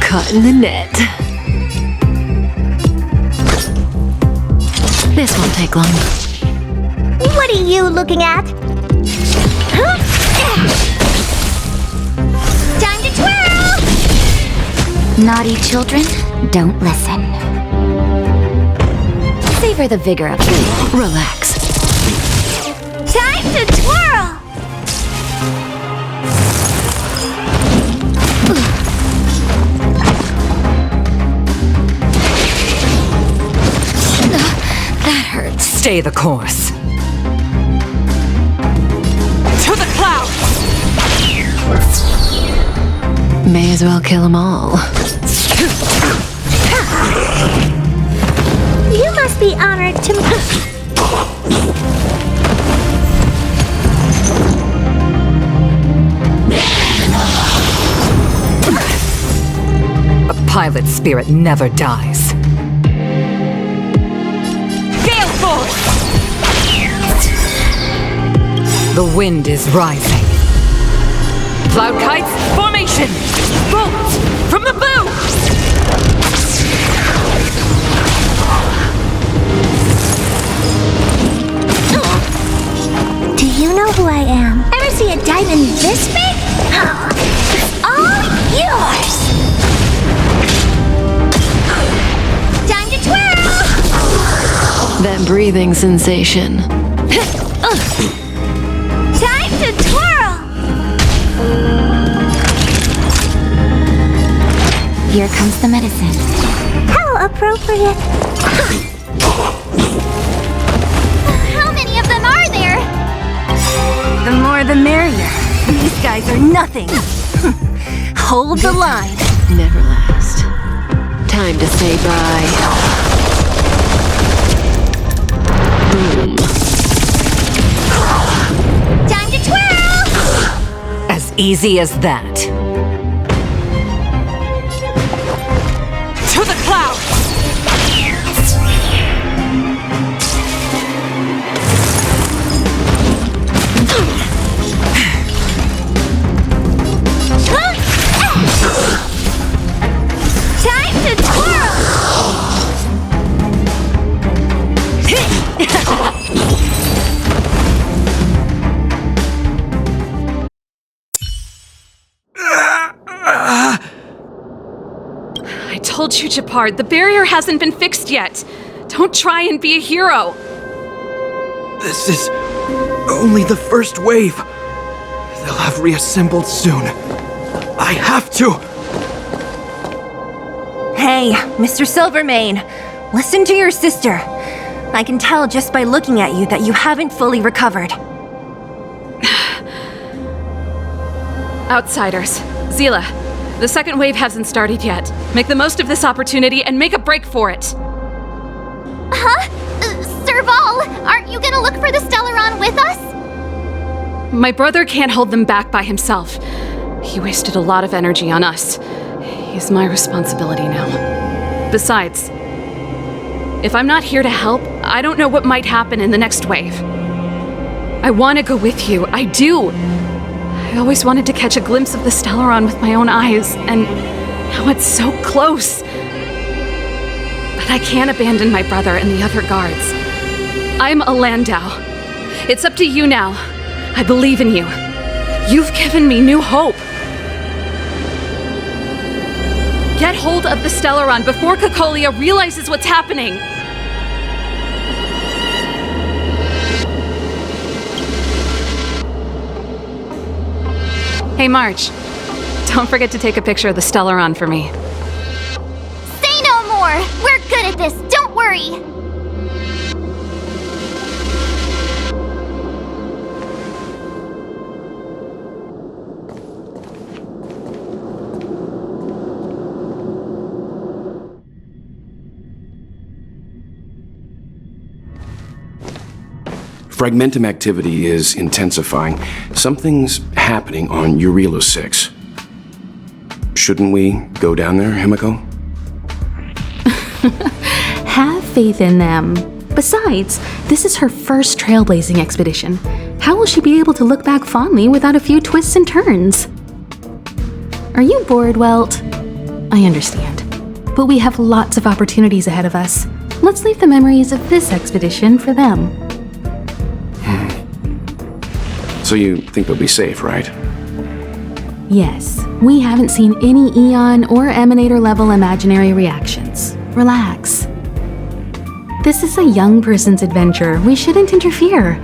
Caught in the net. This won't take long. What are you looking at? Huh? Time to twirl! Naughty children, don't listen. Savor the vigor of youth. Relax. Time to twirl! That hurts. Stay the course. To the clouds! as well kill them all. You must be honored to A pilot spirit never dies. Gale force! The wind is rising. Cloud kites, formation! Bolt from the bow! Do you know who I am? Ever see a diamond this big? Oh, it's all yours! Time to twirl! That breathing sensation. Time to twirl! Here comes the medicine. How appropriate. How many of them are there? The more the merrier. These guys are nothing. Hold the line. Never last. Time to say bye. Boom. Time to twirl! As easy as that. To the clouds! Time to twirl! I told you, Japard, the barrier hasn't been fixed yet. Don't try and be a hero. This is only the first wave. They'll have reassembled soon. I have to! Hey, Mr. Silvermane, listen to your sister. I can tell just by looking at you that you haven't fully recovered. Outsiders. Zila, the second wave hasn't started yet. Make the most of this opportunity and make a break for it. Huh? Serval, aren't you gonna look for the Stellaron with us? My brother can't hold them back by himself. He wasted a lot of energy on us. He's my responsibility now. Besides, if I'm not here to help, I don't know what might happen in the next wave. I want to go with you. I do. I always wanted to catch a glimpse of the Stellaron with my own eyes, and now it's so close. But I can't abandon my brother and the other guards. I'm a Landau. It's up to you now. I believe in you. You've given me new hope. Get hold of the Stellaron before Cocolia realizes what's happening. Hey, March. Don't forget to take a picture of the Stellaron for me. Say no more! We're good at this, don't worry! Fragmentum activity is intensifying. Something's happening on Eurilo 6. Shouldn't we go down there, Himiko? Have faith in them. Besides, this is her first trailblazing expedition. How will she be able to look back fondly without a few twists and turns? Are you bored, Welt? I understand. But we have lots of opportunities ahead of us. Let's leave the memories of this expedition for them. So you think they'll be safe, right? Yes, we haven't seen any Eon or Emanator level imaginary reactions. Relax. This is a young person's adventure. We shouldn't interfere.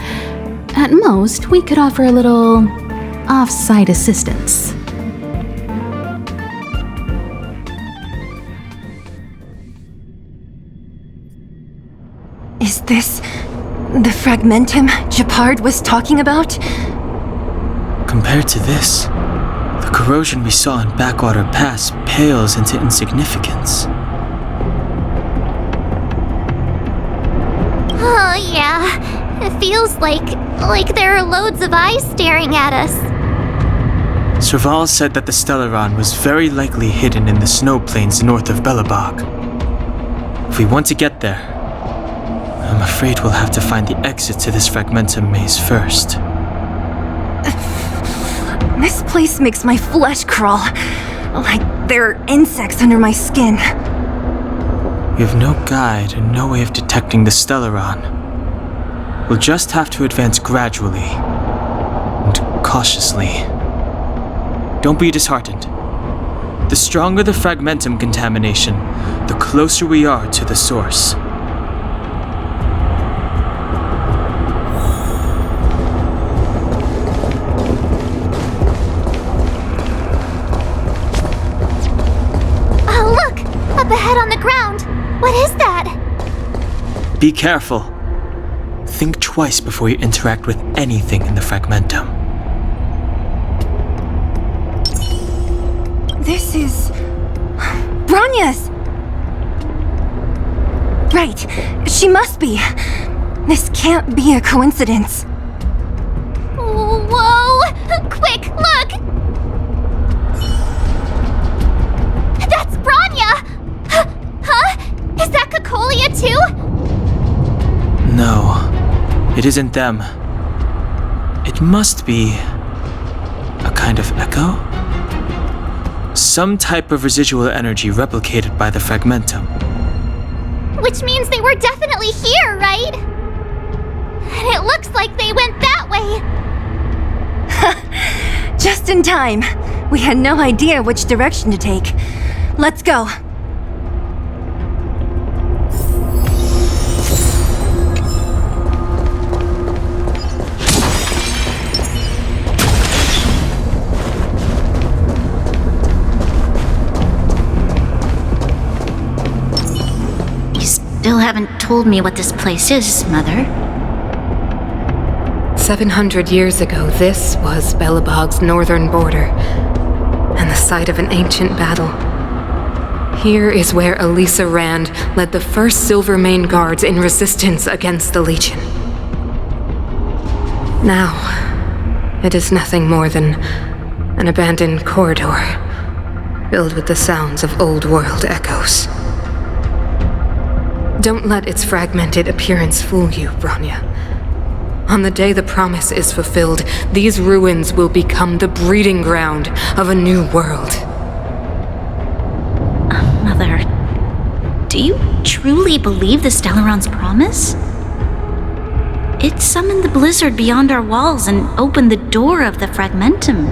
At most, we could offer a little off-site assistance. Is this the Fragmentum Japard was talking about? Compared to this, the corrosion we saw in Backwater Pass pales into insignificance. Oh, yeah. It feels like there are loads of eyes staring at us. Serval said that the Stellaron was very likely hidden in the snow plains north of Belobog. If we want to get there, I'm afraid we'll have to find the exit to this Fragmentum maze first. This place makes my flesh crawl. Like there are insects under my skin. We have no guide and no way of detecting the Stellaron. We'll just have to advance gradually and cautiously. Don't be disheartened. The stronger the Fragmentum contamination, the closer we are to the source. Oh, look! Up ahead on the ground! What is that? Be careful. Think twice before you interact with anything in the Fragmentum. This is... Bronya's! Right, she must be. This can't be a coincidence. Whoa! Quick, look! That's Bronya! Huh? Is that Cocolia too? No, it isn't them. It must be a kind of echo? Some type of residual energy replicated by the Fragmentum. Which means they were definitely here, right? And it looks like they went that way. Just in time. We had no idea which direction to take. Let's go. Still haven't told me what this place is, Mother. 700 years ago, this was Belobog's northern border, and the site of an ancient battle. Here is where Elisa Rand led the first Silvermane Guards in resistance against the Legion. Now, it is nothing more than an abandoned corridor, filled with the sounds of old world echoes. Don't let its fragmented appearance fool you, Bronya. On the day the promise is fulfilled, these ruins will become the breeding ground of a new world. Mother, do you truly believe the Stellaron's promise? It summoned the blizzard beyond our walls and opened the door of the Fragmentum.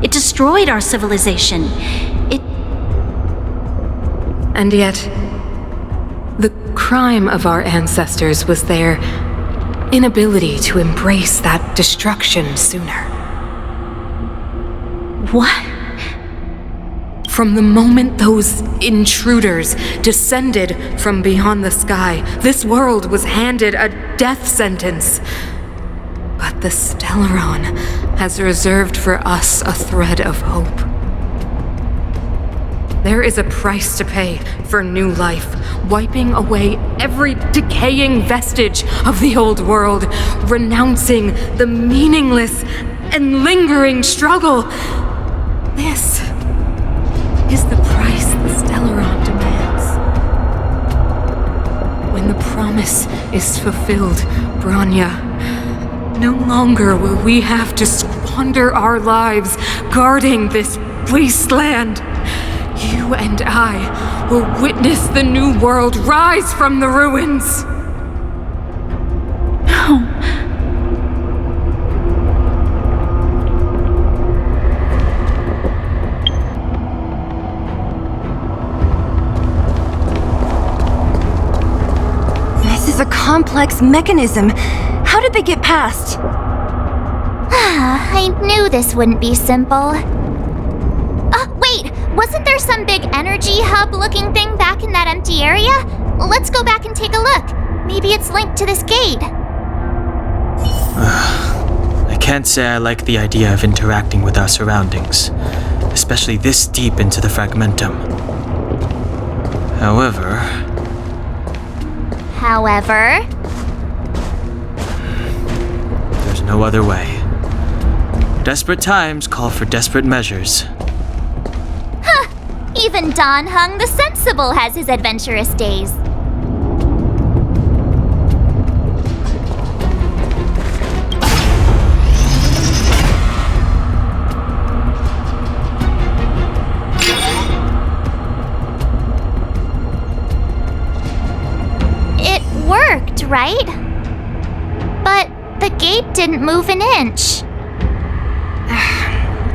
It destroyed our civilization. And yet, the crime of our ancestors was their inability to embrace that destruction sooner. What? From the moment those intruders descended from beyond the sky, this world was handed a death sentence. But the Stellaron has reserved for us a thread of hope. There is a price to pay for new life, wiping away every decaying vestige of the old world, renouncing the meaningless and lingering struggle. This is the price the Stellaron demands. When the promise is fulfilled, Bronya, no longer will we have to squander our lives guarding this wasteland. You and I will witness the new world rise from the ruins. No. This is a complex mechanism. How did they get past? I knew this wouldn't be simple. Wait! Wasn't there some big energy hub-looking thing back in that empty area? Let's go back and take a look. Maybe it's linked to this gate. I can't say I like the idea of interacting with our surroundings, especially this deep into the fragmentum. However, there's no other way. Desperate times call for desperate measures. Even Don Hung the Sensible has his adventurous days. It worked, right? But the gate didn't move an inch.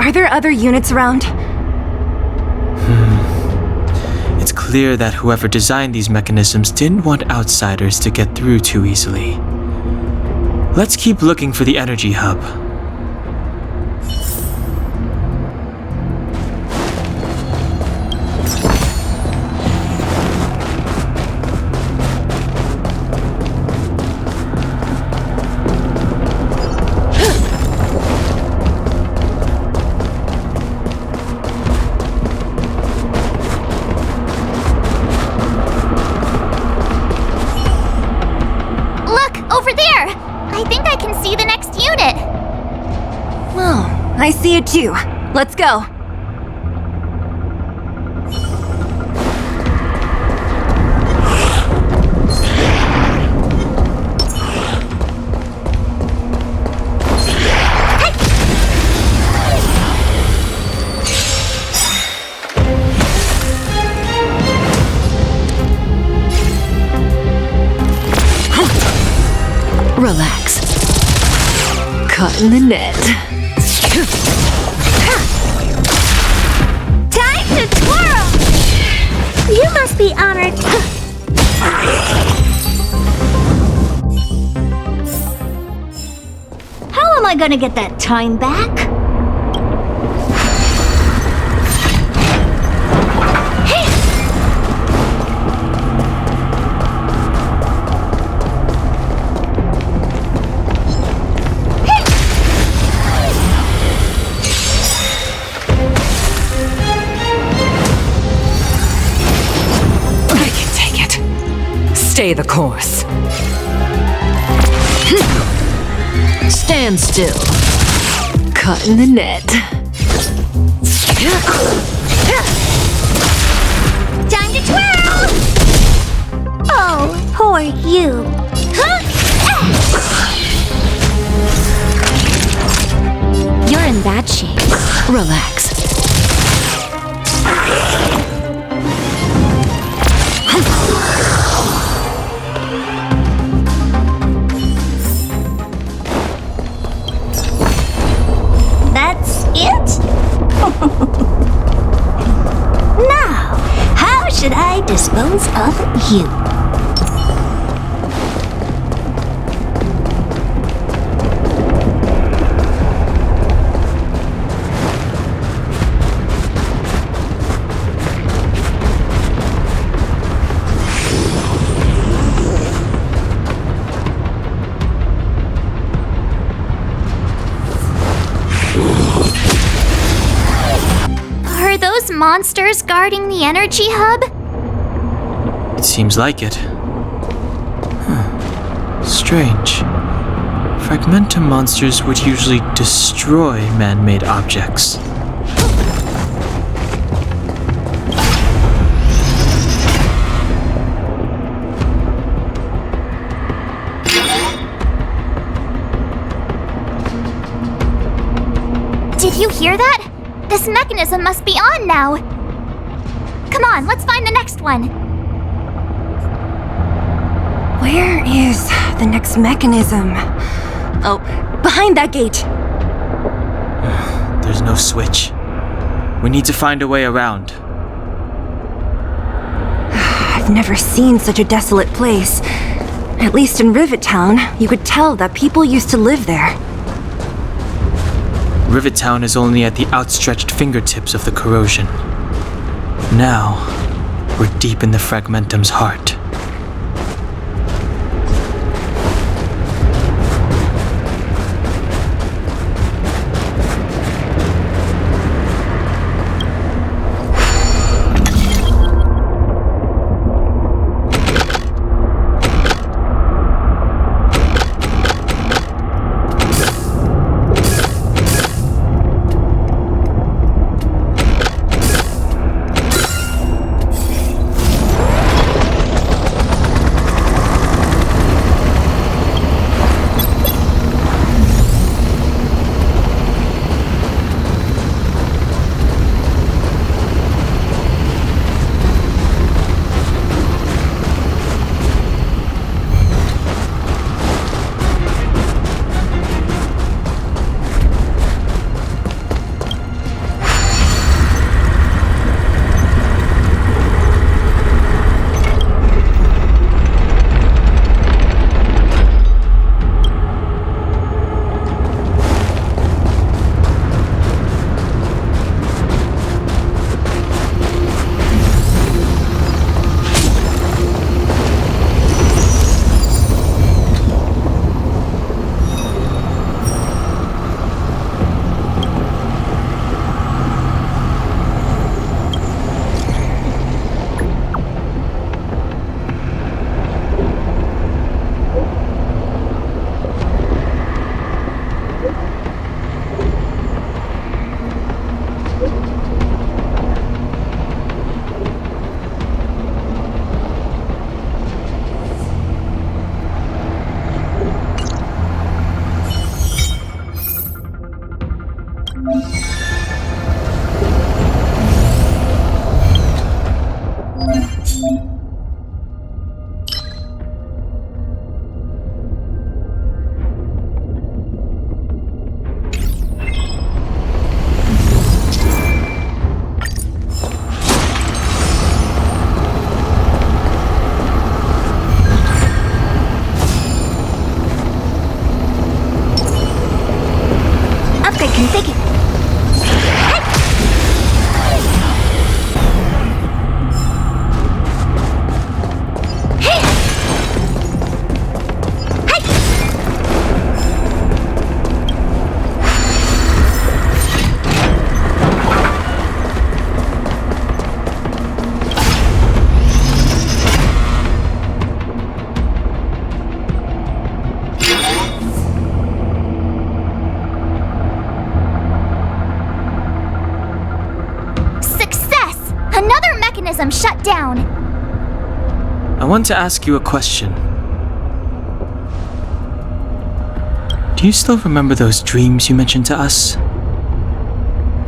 Are there other units around? It's clear that whoever designed these mechanisms didn't want outsiders to get through too easily. Let's keep looking for the energy hub. I see it too. Let's go. Relax. Caught in the net. Time to twirl! You must be honored. How am I gonna get that time back? Stay the course. Stand still. Caught in the net. Time to twirl! Oh, poor you. You're in bad shape. Relax. That's it? Now, how should I dispose of you? Are those monsters guarding the energy hub? It seems like it. Strange. Fragmentum monsters would usually destroy man-made objects. Did you hear that? This mechanism must be on now. Come on, let's find the next one. Where is the next mechanism? Oh, behind that gate. There's no switch. We need to find a way around. I've never seen such a desolate place. At least in Rivet Town, you could tell that people used to live there. Rivet Town is only at the outstretched fingertips of the corrosion. Now, we're deep in the Fragmentum's heart. Upgrade configured. Shut down. I want to ask you a question. Do you still remember those dreams you mentioned to us?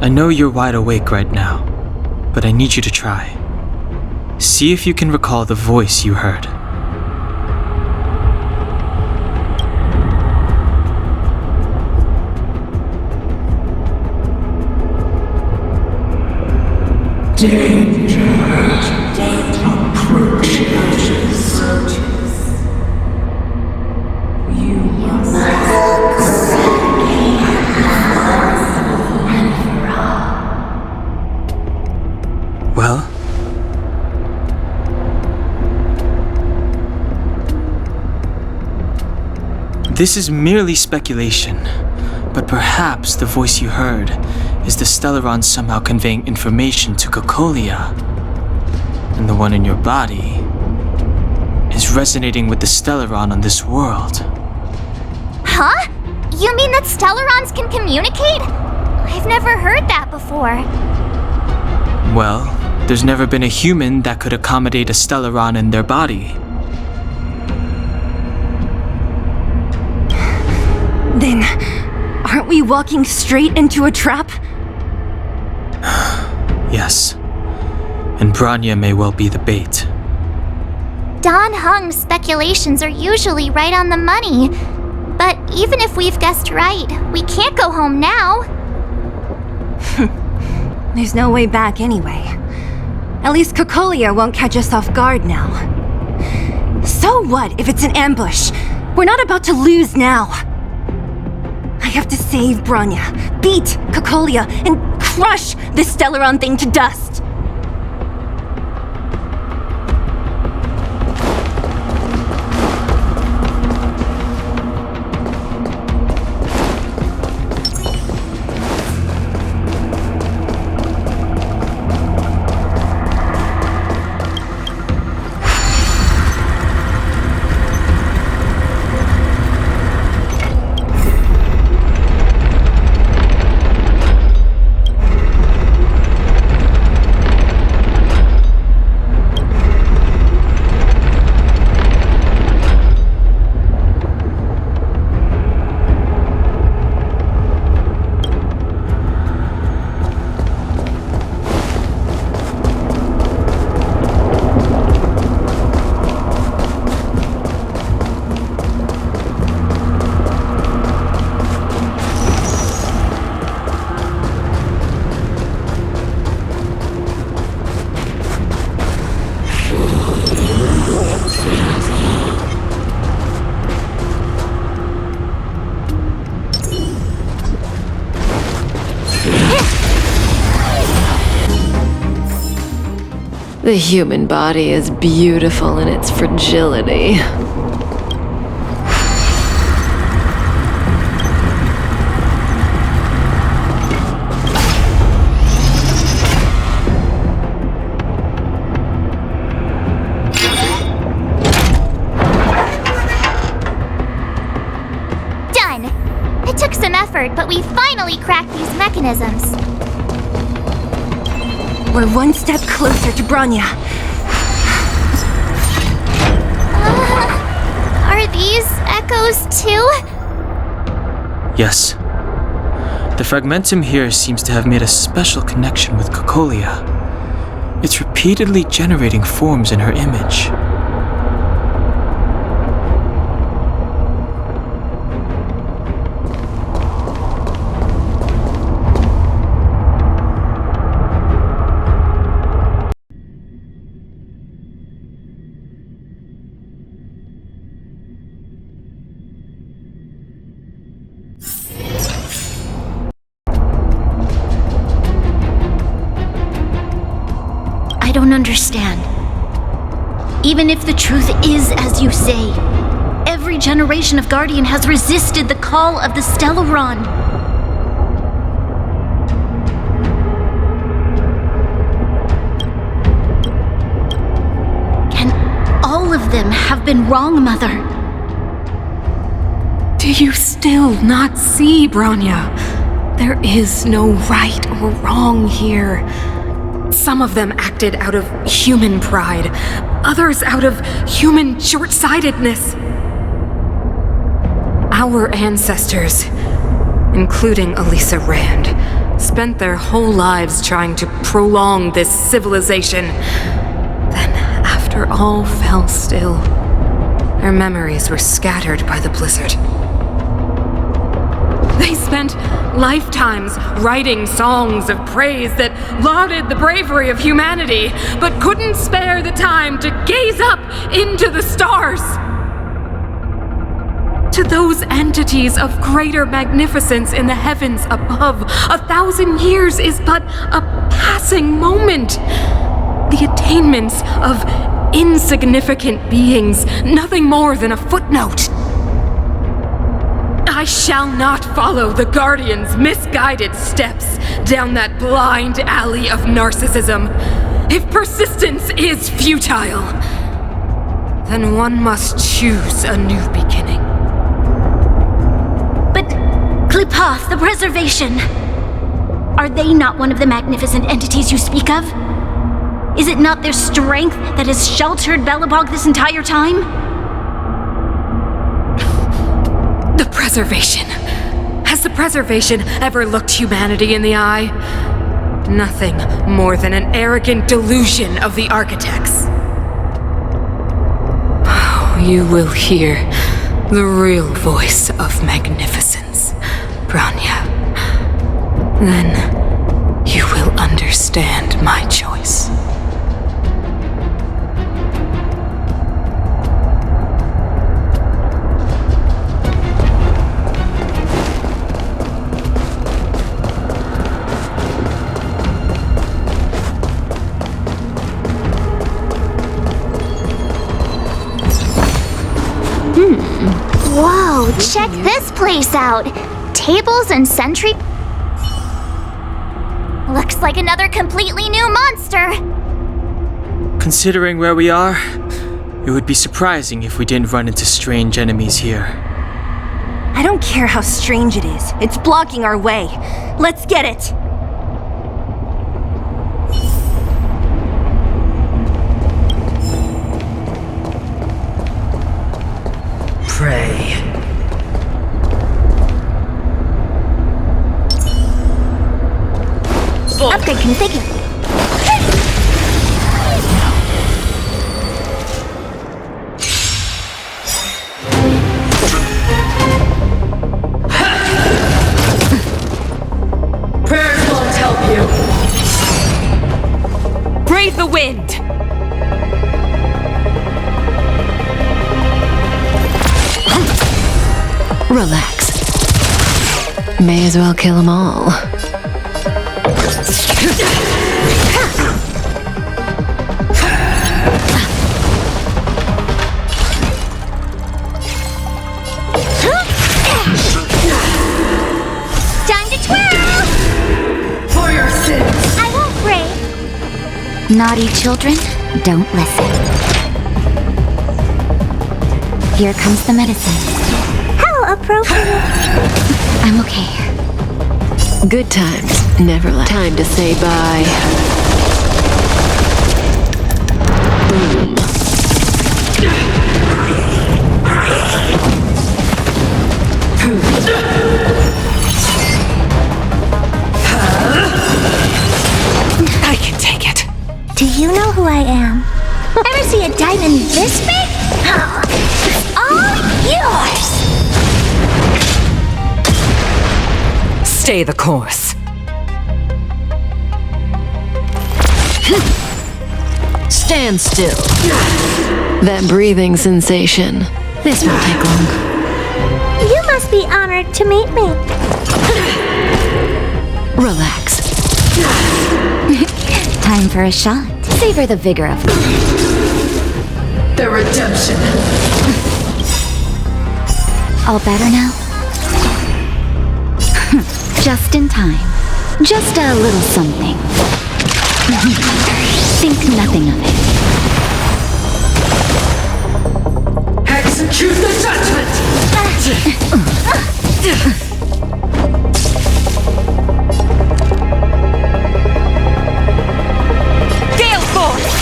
I know you're wide awake right now, but I need you to try. See if you can recall the voice you heard. Well? This is merely speculation, but perhaps the voice you heard is the Stellaron somehow conveying information to Cocolia, and the one in your body is resonating with the Stellaron on this world. Huh? You mean that Stellarons can communicate? I've never heard that before. Well, there's never been a human that could accommodate a Stellaron in their body. Then, aren't we walking straight into a trap? Yes. And Bronya may well be the bait. Don Hung's speculations are usually right on the money. But even if we've guessed right, we can't go home now. There's no way back anyway. At least Cocolia won't catch us off guard now. So what if it's an ambush? We're not about to lose now. I have to save Bronya, beat Cocolia, and crush this Stellaron thing to dust. The human body is beautiful in its fragility. Done! It took some effort, but we finally cracked these mechanisms. We're one step closer to Bronya. Are these echoes too? Yes. The fragmentum here seems to have made a special connection with Cocolia. It's repeatedly generating forms in her image. I don't understand. Even if the truth is as you say, every generation of Guardian has resisted the call of the Stellaron. Can all of them have been wrong, Mother? Do you still not see, Bronya? There is no right or wrong here. Some of them acted out of human pride, others out of human short-sightedness. Our ancestors, including Elisa Rand, spent their whole lives trying to prolong this civilization. Then, after all fell still, their memories were scattered by the blizzard. They spent lifetimes writing songs of praise that lauded the bravery of humanity, but couldn't spare the time to gaze up into the stars. To those entities of greater magnificence in the heavens above, 1,000 years is but a passing moment. The attainments of insignificant beings, nothing more than a footnote. I shall not follow the Guardian's misguided steps down that blind alley of narcissism. If persistence is futile, then one must choose a new beginning. But Klipoth, the Preservation, are they not one of the magnificent entities you speak of? Is it not their strength that has sheltered Belobog this entire time? The Preservation. Has the Preservation ever looked humanity in the eye? Nothing more than an arrogant delusion of the architects. Oh, you will hear the real voice of magnificence, Bronya. Then you will understand my choice. Whoa, check this place out! Tables and sentry... Looks like another completely new monster! Considering where we are, it would be surprising if we didn't run into strange enemies here. I don't care how strange it is. It's blocking our way. Let's get it! Pray. Upgrade configured. Prayers won't help you. Brave the wind! Relax. May as well kill them all. Time to twirl! For your sins! I won't pray. Naughty children, don't listen. Here comes the medicine. How appropriate. I'm okay. Good times never last. Time to say bye. Boom. who I am. Ever see a diamond this big? It's all yours! Stay the course. Stand still. That breathing sensation. This won't take long. You must be honored to meet me. Relax. Time for a shot. Savor the vigor of The redemption. All better now? Just in time. Just a little something. Think nothing of it. Execute the judgment! Gale Force!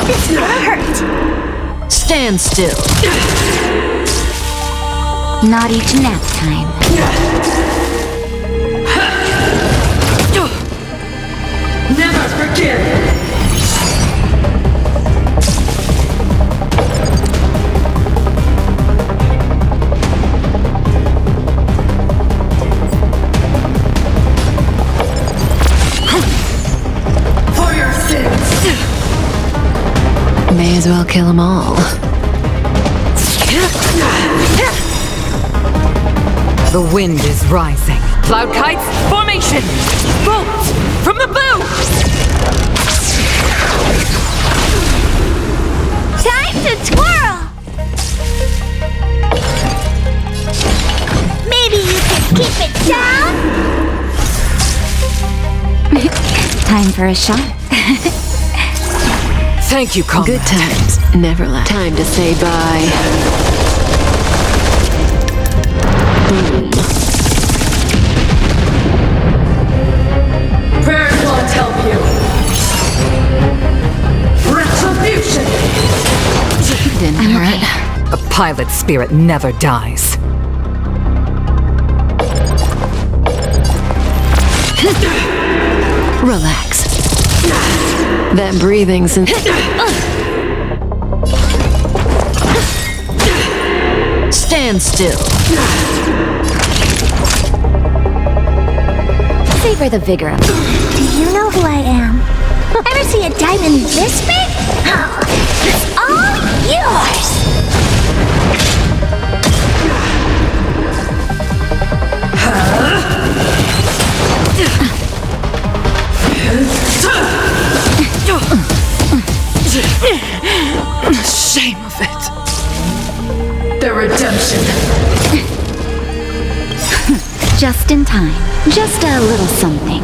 This hurt! Stand still. Not each nap time. Never forgive! For your sins! May as well kill them all. The wind is rising. Cloud kites, formation! Bolt from the bow! Time to twirl! Maybe you can keep it down? Time for a shot. Thank you, comrade. Good times never last. Time to say bye. Boom. Prayers won't help you. Retribution! Didn't hurt. A pilot spirit never dies. Relax. That breathing sensation. Stand still. Savor the vigor of Do you know who I am? Ever see a diamond this big? It's all yours! Shame of it. The redemption. Just in time. Just a little something.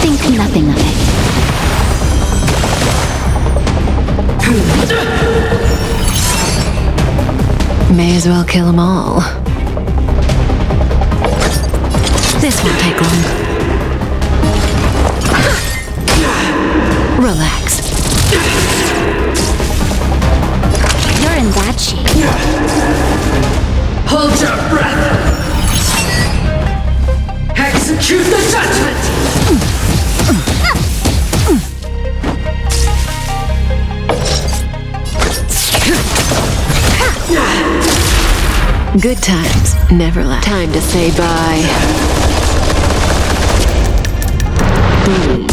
Think nothing of it. May as well kill them all. This won't take long. Relax. You're in bad shape. Hold your breath. Execute the judgment. Good times never last. Time to say bye. Boom.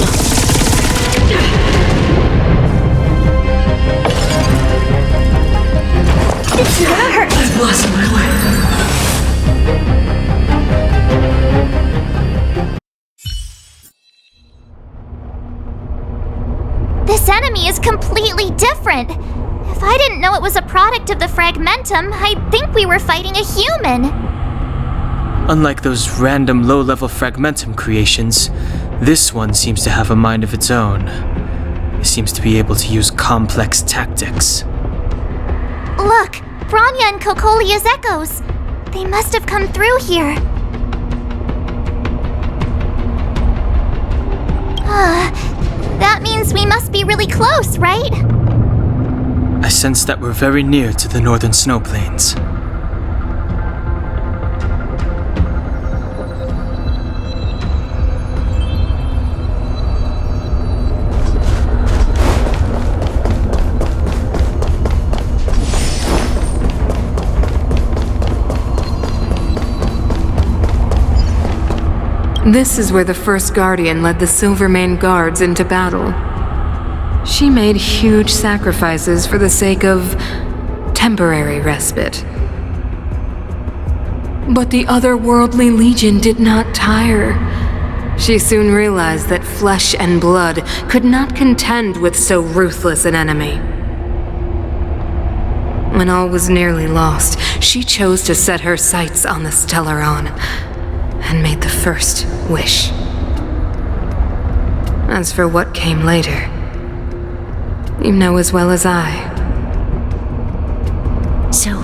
It's gonna hurt! I've lost my way. This enemy is completely different. If I didn't know it was a product of the fragmentum, I'd think we were fighting a human. Unlike those random low-level fragmentum creations, this one seems to have a mind of its own. It seems to be able to use complex tactics. Look, Bronya and Kokolia's echoes. They must have come through here. That means we must be really close, right? I sense that we're very near to the northern snow plains. This is where the first Guardian led the Silvermane Guards into battle. She made huge sacrifices for the sake of temporary respite. But the otherworldly Legion did not tire. She soon realized that flesh and blood could not contend with so ruthless an enemy. When all was nearly lost, she chose to set her sights on the Stellaron and made the first wish. As for what came later, you know as well as I. So,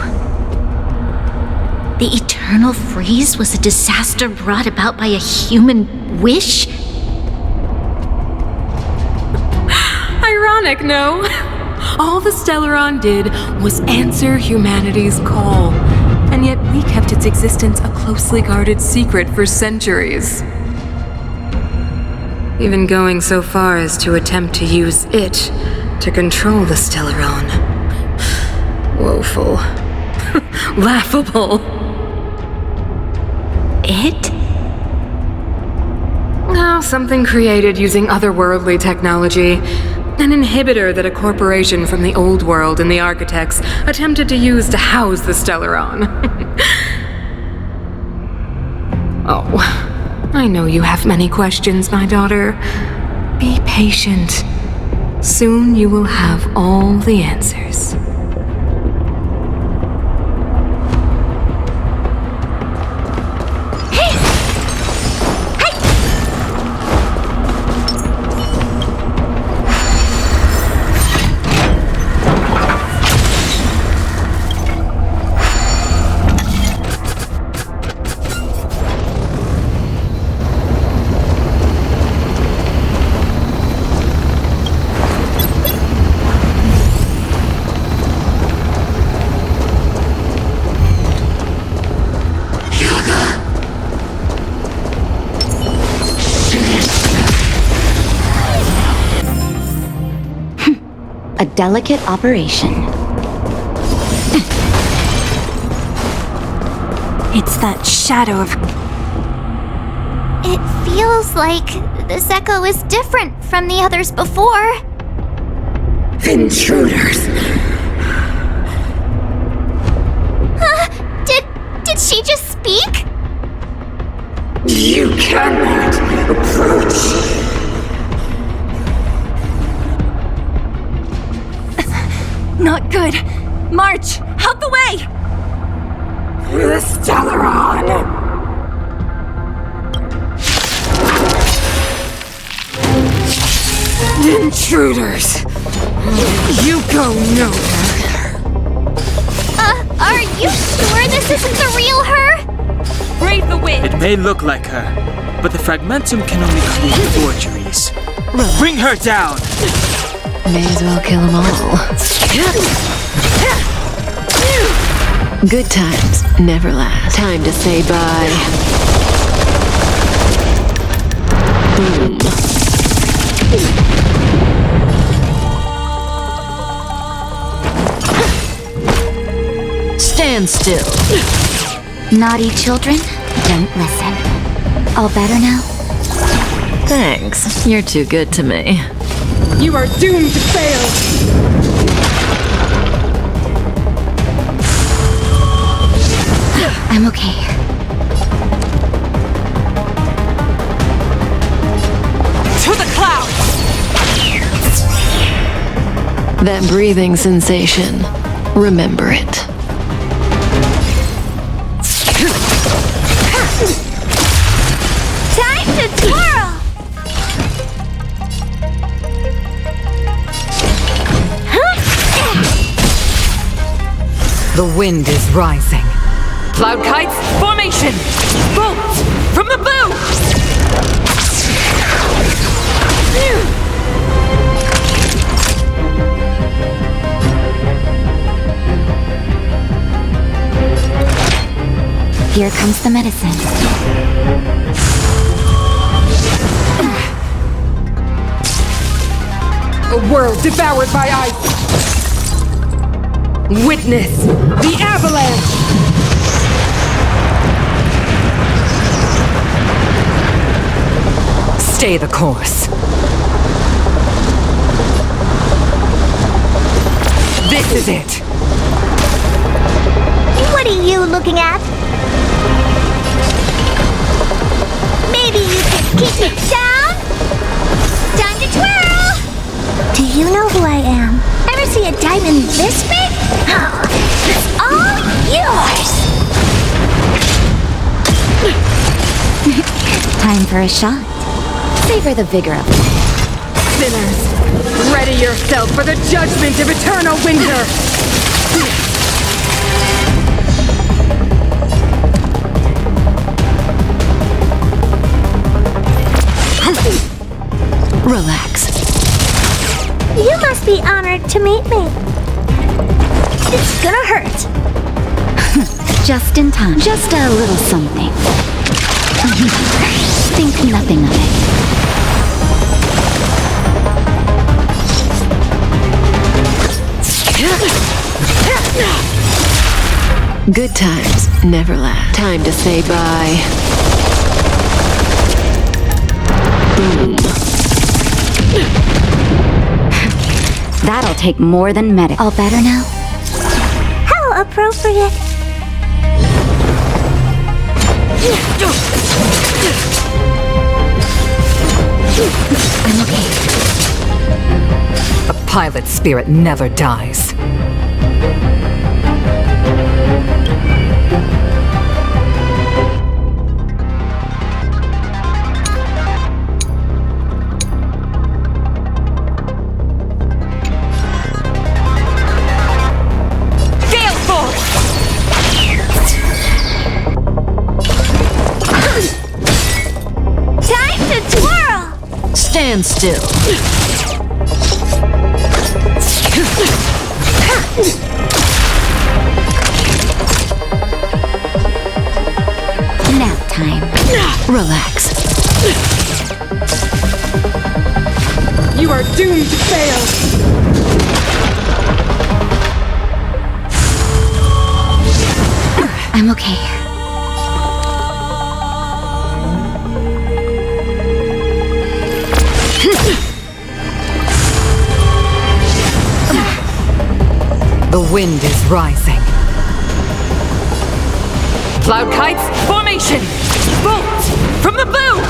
the eternal freeze was a disaster brought about by a human wish? Ironic, no? All the Stellaron did was answer humanity's call, and yet we kept its existence a closely guarded secret for centuries. Even going so far as to attempt to use it to control the Stellaron. Woeful. Laughable. It? Oh, something created using otherworldly technology. An inhibitor that a corporation from the old world and the architects attempted to use to house the Stellaron. Oh, I know you have many questions, my daughter. Be patient. Soon you will have all the answers. A delicate operation. It's that shadow of... It feels like this echo is different from the others before. Intruders! Did she just speak? You cannot approach! Not good! March! Out the way! The Stellaron! Intruders! You go nowhere! Are you sure this isn't the real her? Brave the wind! It may look like her, but the fragmentum can only create forgeries. Bring her down! May as well kill them all. Good times never last. Time to say bye. Boom. Stand still. Naughty children, don't listen. All better now? Thanks. You're too good to me. You are doomed to fail! I'm okay. To the clouds! That breathing sensation. Remember it. Time to twirl! The wind is rising. Cloud kites, formation! Bolts from the bow! Here comes the medicine. A world devoured by ice! Witness the avalanche! Stay the course. This is it! What are you looking at? Maybe you can keep it down? Time to twirl! Do you know who I am? Ever see a diamond this big? Oh, it's all yours! Time for a shot. Savor the vigor of life. Sinners, ready yourself for the judgment of eternal winter! Relax. You must be honored to meet me. It's gonna hurt. Just in time. Just a little something. Think nothing of it. Good times never last. Time to say bye. Boom. That'll take more than medic. All better now? How appropriate. I'm okay. A pilot's spirit never dies. Stand still. Nap time. Relax. You are doomed to fail. I'm okay. The wind is rising. Cloud kites, formation! Bolt from the boom!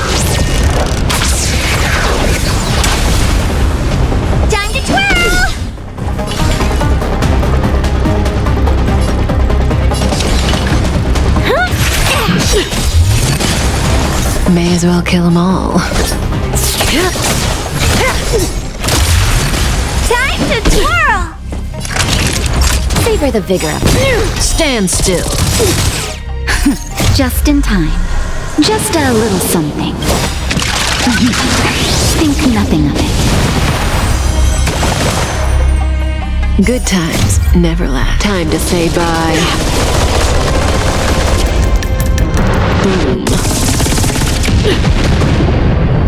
Time to twirl! May as well kill them all. Time to twirl! Savor the vigor of it. Stand still. Just in time. Just a little something. Think nothing of it. Good times never last. Time to say bye. Boom.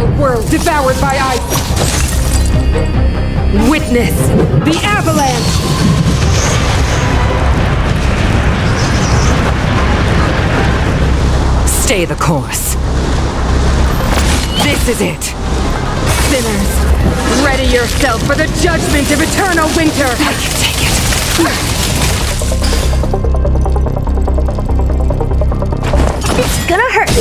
A world devoured by ice. Witness the avalanche! Stay the course. This is it. Sinners, ready yourself for the judgment of eternal winter! I can take it. It's gonna hurt.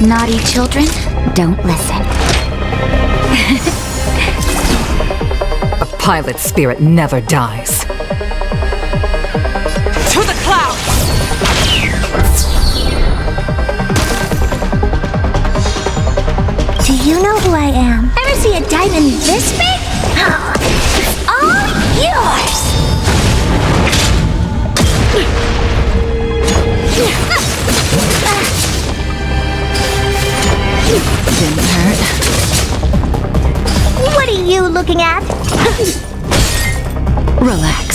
Naughty children, don't listen. A pilot's spirit never dies. To the clouds! Do you know who I am? Ever see a diamond this big? Oh, it's all yours! Didn't hurt. What are you looking at? Relax.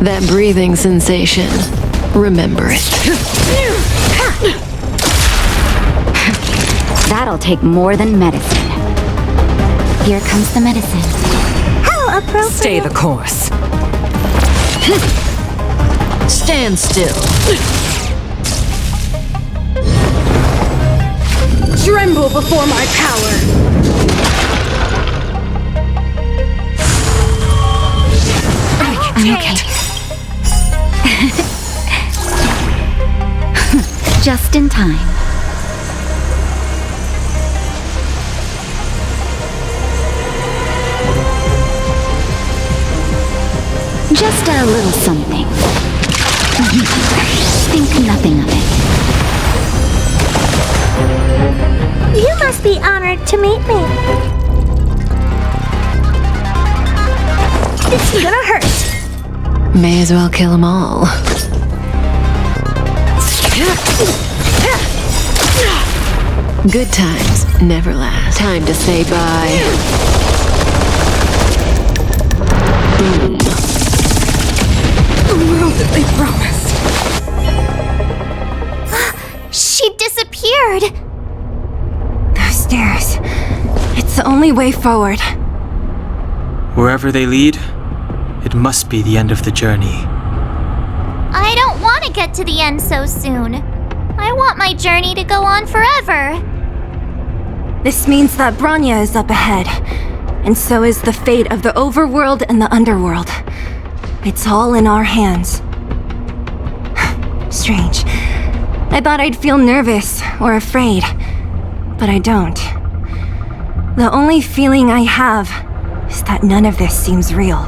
That breathing sensation. Remember it. That'll take more than medicine. Here comes the medicine. How appropriate. Stay the course. Stand still. Tremble before my power! I'm okay. Just in time. Just a little something. Think nothing of it. You must be honored to meet me. It's gonna hurt. May as well kill them all. Good times never last. Time to say bye. Boom. The world that they promised. She disappeared. Those stairs. It's the only way forward. Wherever they lead, it must be the end of the journey. I don't want to get to the end so soon. I want my journey to go on forever. This means that Bronya is up ahead, and so is the fate of the overworld and the underworld. It's all in our hands. Strange. I thought I'd feel nervous or afraid, but I don't. The only feeling I have is that none of this seems real.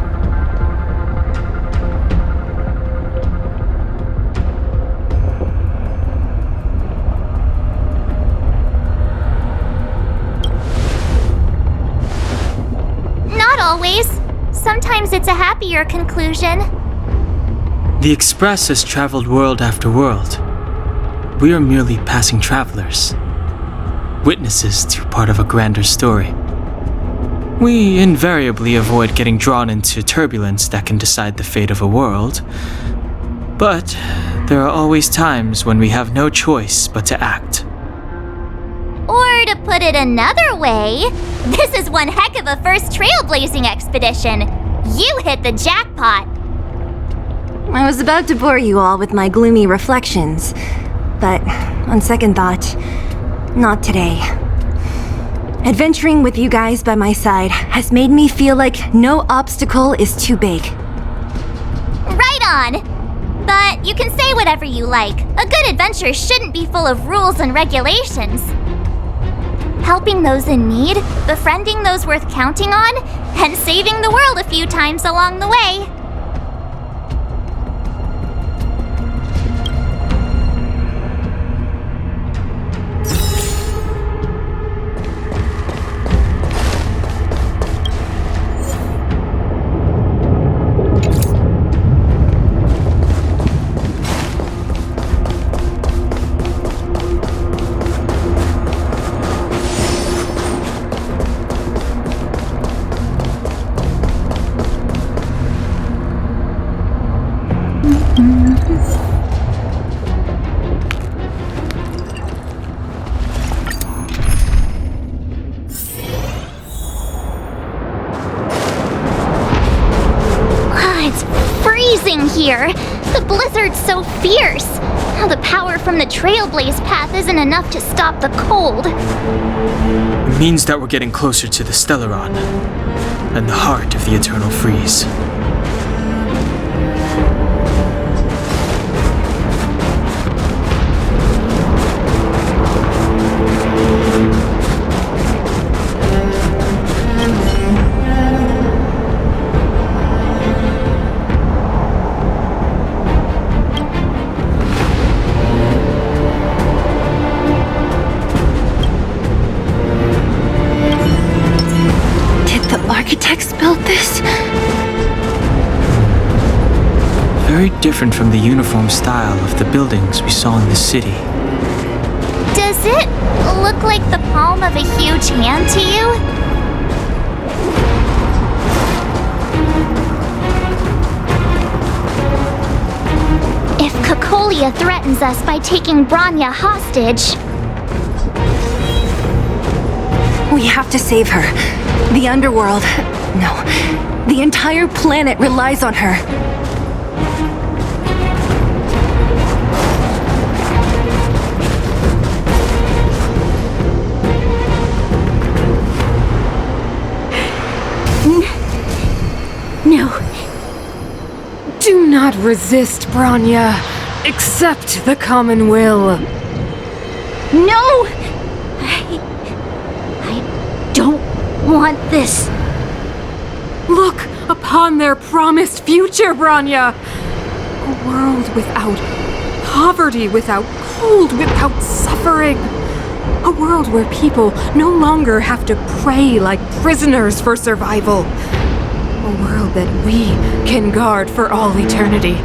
Not always. Sometimes it's a happier conclusion. The Express has traveled world after world. We are merely passing travelers, witnesses to part of a grander story. We invariably avoid getting drawn into turbulence that can decide the fate of a world, but there are always times when we have no choice but to act. Or to put it another way, this is one heck of a first trailblazing expedition. You hit the jackpot. I was about to bore you all with my gloomy reflections, but on second thought, not today. Adventuring with you guys by my side has made me feel like no obstacle is too big. Right on. But you can say whatever you like. A good adventure shouldn't be full of rules and regulations. Helping those in need, befriending those worth counting on, and saving the world a few times along the way. Here. The blizzard's so fierce. Now the power from the Trailblaze path isn't enough to stop the cold. It means that we're getting closer to the Stellaron, and the heart of the Eternal Freeze. Architects built this? Very different from the uniform style of the buildings we saw in the city. Does it look like the palm of a huge hand to you? If Cocolia threatens us by taking Bronya hostage... We have to save her. The underworld... No. The entire planet relies on her. No. Do not resist, Bronya. Accept the common will. No! I don't want this. Look upon their promised future, Bronya. A world without poverty, without cold, without suffering. A world where people no longer have to pray like prisoners for survival. A world that we can guard for all eternity.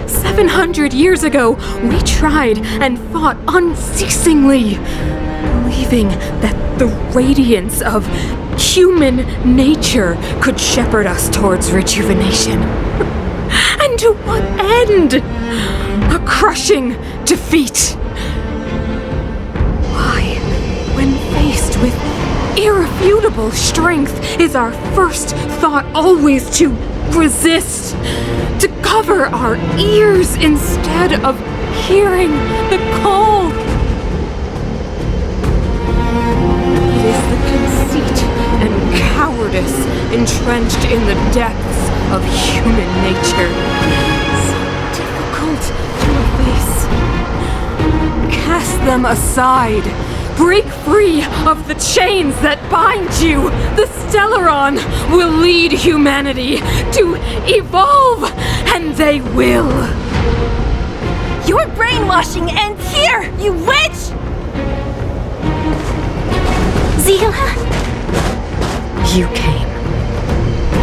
700 years ago, we tried and fought unceasingly, believing that the radiance of human nature could shepherd us towards rejuvenation. And to what end? A crushing defeat. Why, when faced with irrefutable strength, is our first thought always to resist, to cover our ears instead of hearing the call? It is the conceit and cowardice entrenched in the depths of human nature, so difficult to efface. Cast them aside. Break free of the chains that bind you. The Stellaron will lead humanity to evolve, and they will. Your brainwashing ends here, you witch! Zila? You came.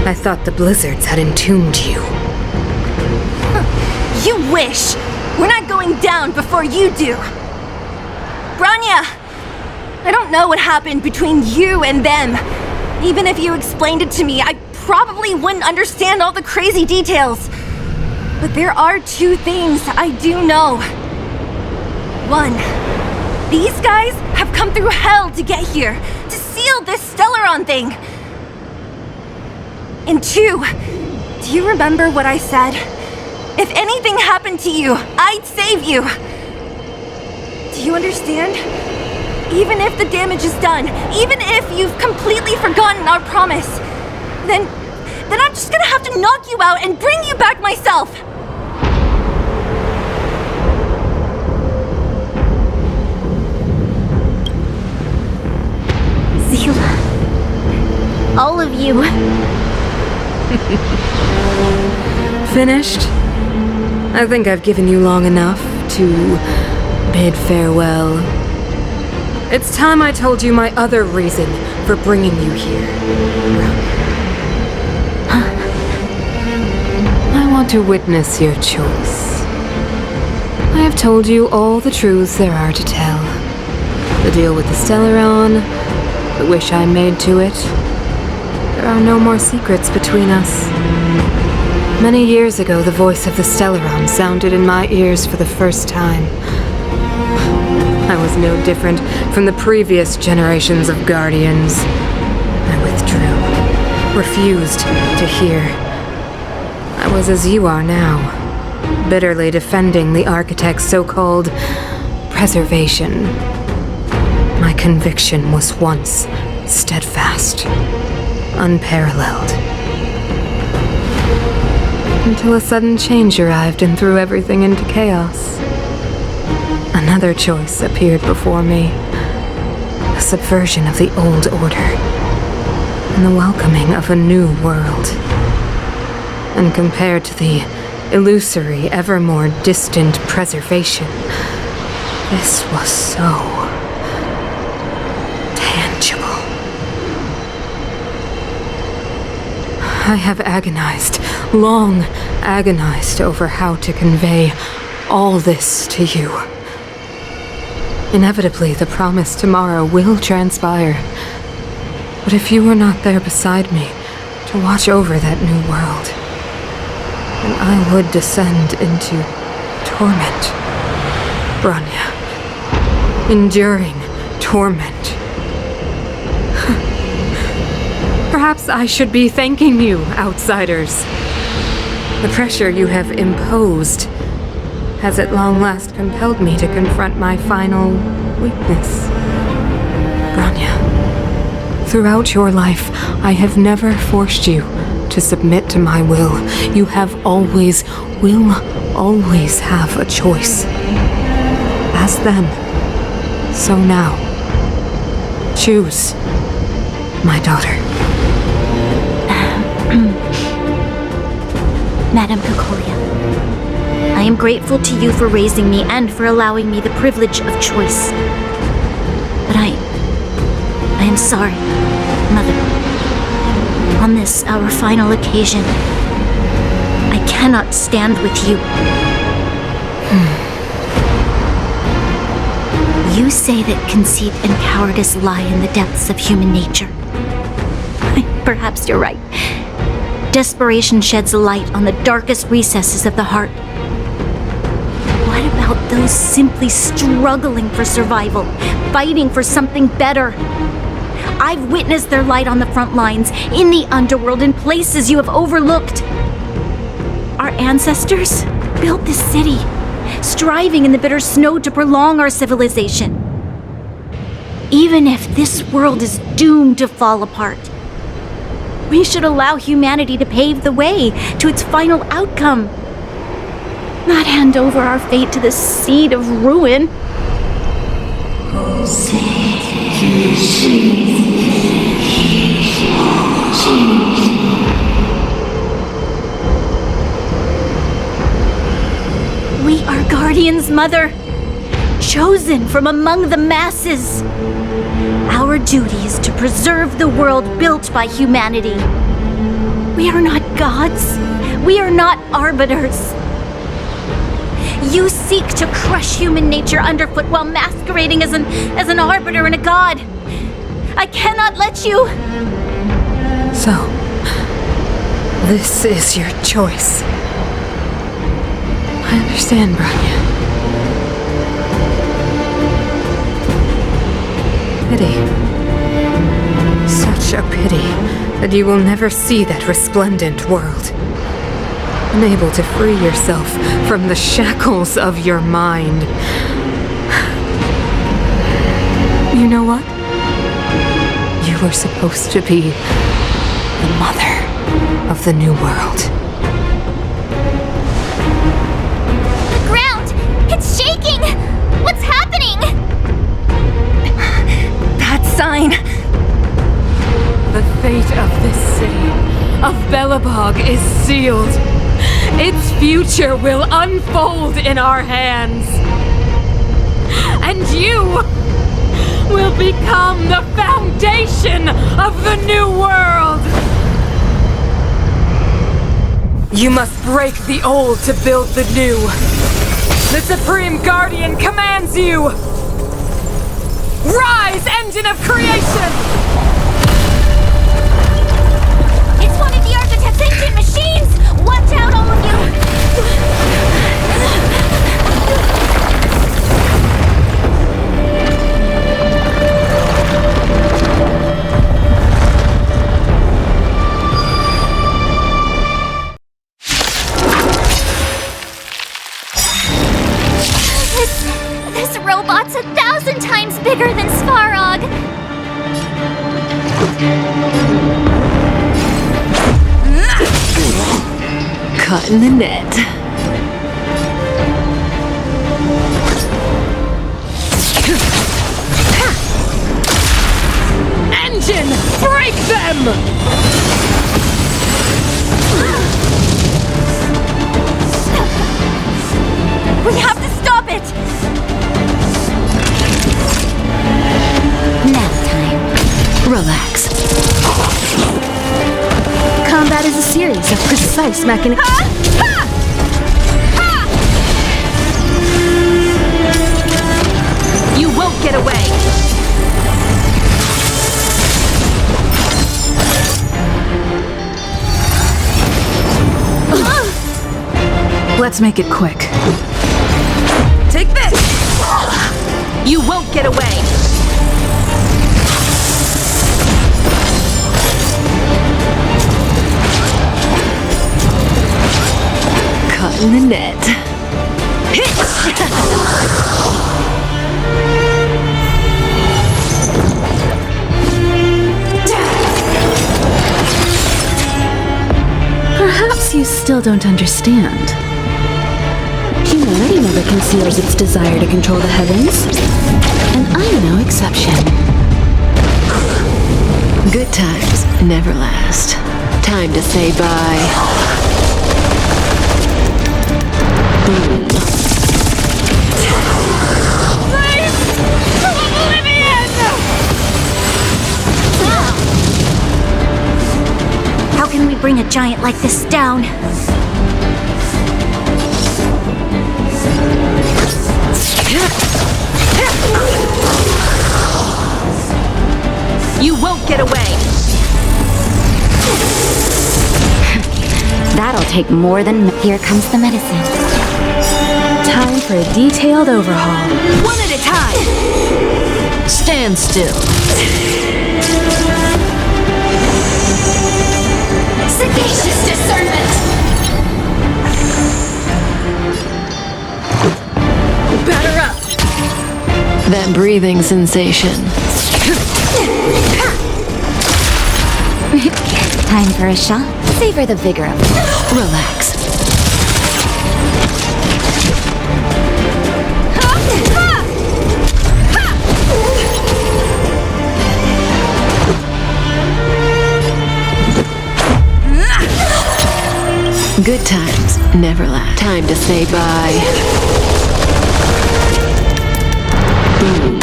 I thought the blizzards had entombed you. You wish! We're not going down before you do. Bronya! I don't know what happened between you and them. Even if you explained it to me, I probably wouldn't understand all the crazy details. But there are two things I do know. One, these guys have come through hell to get here, to seal this Stellaron thing. And two, do you remember what I said? If anything happened to you, I'd save you. Do you understand? Even if the damage is done, even if you've completely forgotten our promise, then I'm just gonna have to knock you out and bring you back myself. Zila. All of you. Finished? I think I've given you long enough to bid farewell. It's time I told you my other reason for bringing you here. I want to witness your choice. I have told you all the truths there are to tell. The deal with the Stellaron, the wish I made to it. There are no more secrets between us. Many years ago, the voice of the Stellaron sounded in my ears for the first time. I was no different from the previous generations of Guardians. I withdrew, refused to hear. I was as you are now, bitterly defending the Architect's so-called preservation. My conviction was once steadfast, unparalleled. Until a sudden change arrived and threw everything into chaos. Another choice appeared before me. The subversion of the old order. And the welcoming of a new world. And compared to the illusory, ever more distant preservation, this was so tangible. I have agonized, long agonized over how to convey all this to you. Inevitably, the promised tomorrow will transpire. But if you were not there beside me to watch over that new world, and I would descend into torment. Bronya. Enduring torment. Perhaps I should be thanking you, outsiders. The pressure you have imposed has at long last compelled me to confront my final weakness. Bronya, throughout your life, I have never forced you to submit to my will. You have will always have a choice. As then, so now. Choose, my daughter. Madame Cocolia, I am grateful to you for raising me and for allowing me the privilege of choice. But I am sorry, Mother. On this, our final occasion, I cannot stand with you. You say that conceit and cowardice lie in the depths of human nature. Perhaps you're right. Desperation sheds a light on the darkest recesses of the heart. What about those simply struggling for survival, fighting for something better? I've witnessed their light on the front lines, in the underworld, in places you have overlooked. Our ancestors built this city, striving in the bitter snow to prolong our civilization. Even if this world is doomed to fall apart, we should allow humanity to pave the way to its final outcome, not hand over our fate to the seed of ruin. We are guardians, Mother, chosen from among the masses. Our duty is to preserve the world built by humanity. We are not gods. We are not arbiters. You seek to crush human nature underfoot while masquerading as an arbiter and a god. I cannot let you. So, this is your choice. I understand, Bronya. Pity. Such a pity that you will never see that resplendent world. Unable to free yourself from the shackles of your mind. You know what? You were supposed to be the mother of the new world. The ground! It's shaking! What's happening? That sign! The fate of this city, of Belobog, is sealed. Its future will unfold in our hands. And you will become the foundation of the new world. You must break the old to build the new. The Supreme Guardian commands you. Rise, engine of creation! It's one of the Architect's ancient machines! Watch out, all of you! This robot's 1,000 times bigger than Svarog! Caught in the net. Engine, break them! We have to stop it! Nap time. Relax. Combat is a series of precise mechanics. You won't get away! Let's make it quick. Take this! You won't get away! Caught in the net. Perhaps you still don't understand. Humanity never conceals its desire to control the heavens, and I'm no exception. Good times never last. Time to say bye. Boom. How can we bring a giant like this down? You won't get away! That'll take more than... Here comes the medicine. Time for a detailed overhaul. One at a time! Stand still. Sagacious discernment! Batter up! That breathing sensation. Time for a shot. Savor the vigor of it. Relax. Good times never last. Time to say bye. Boom.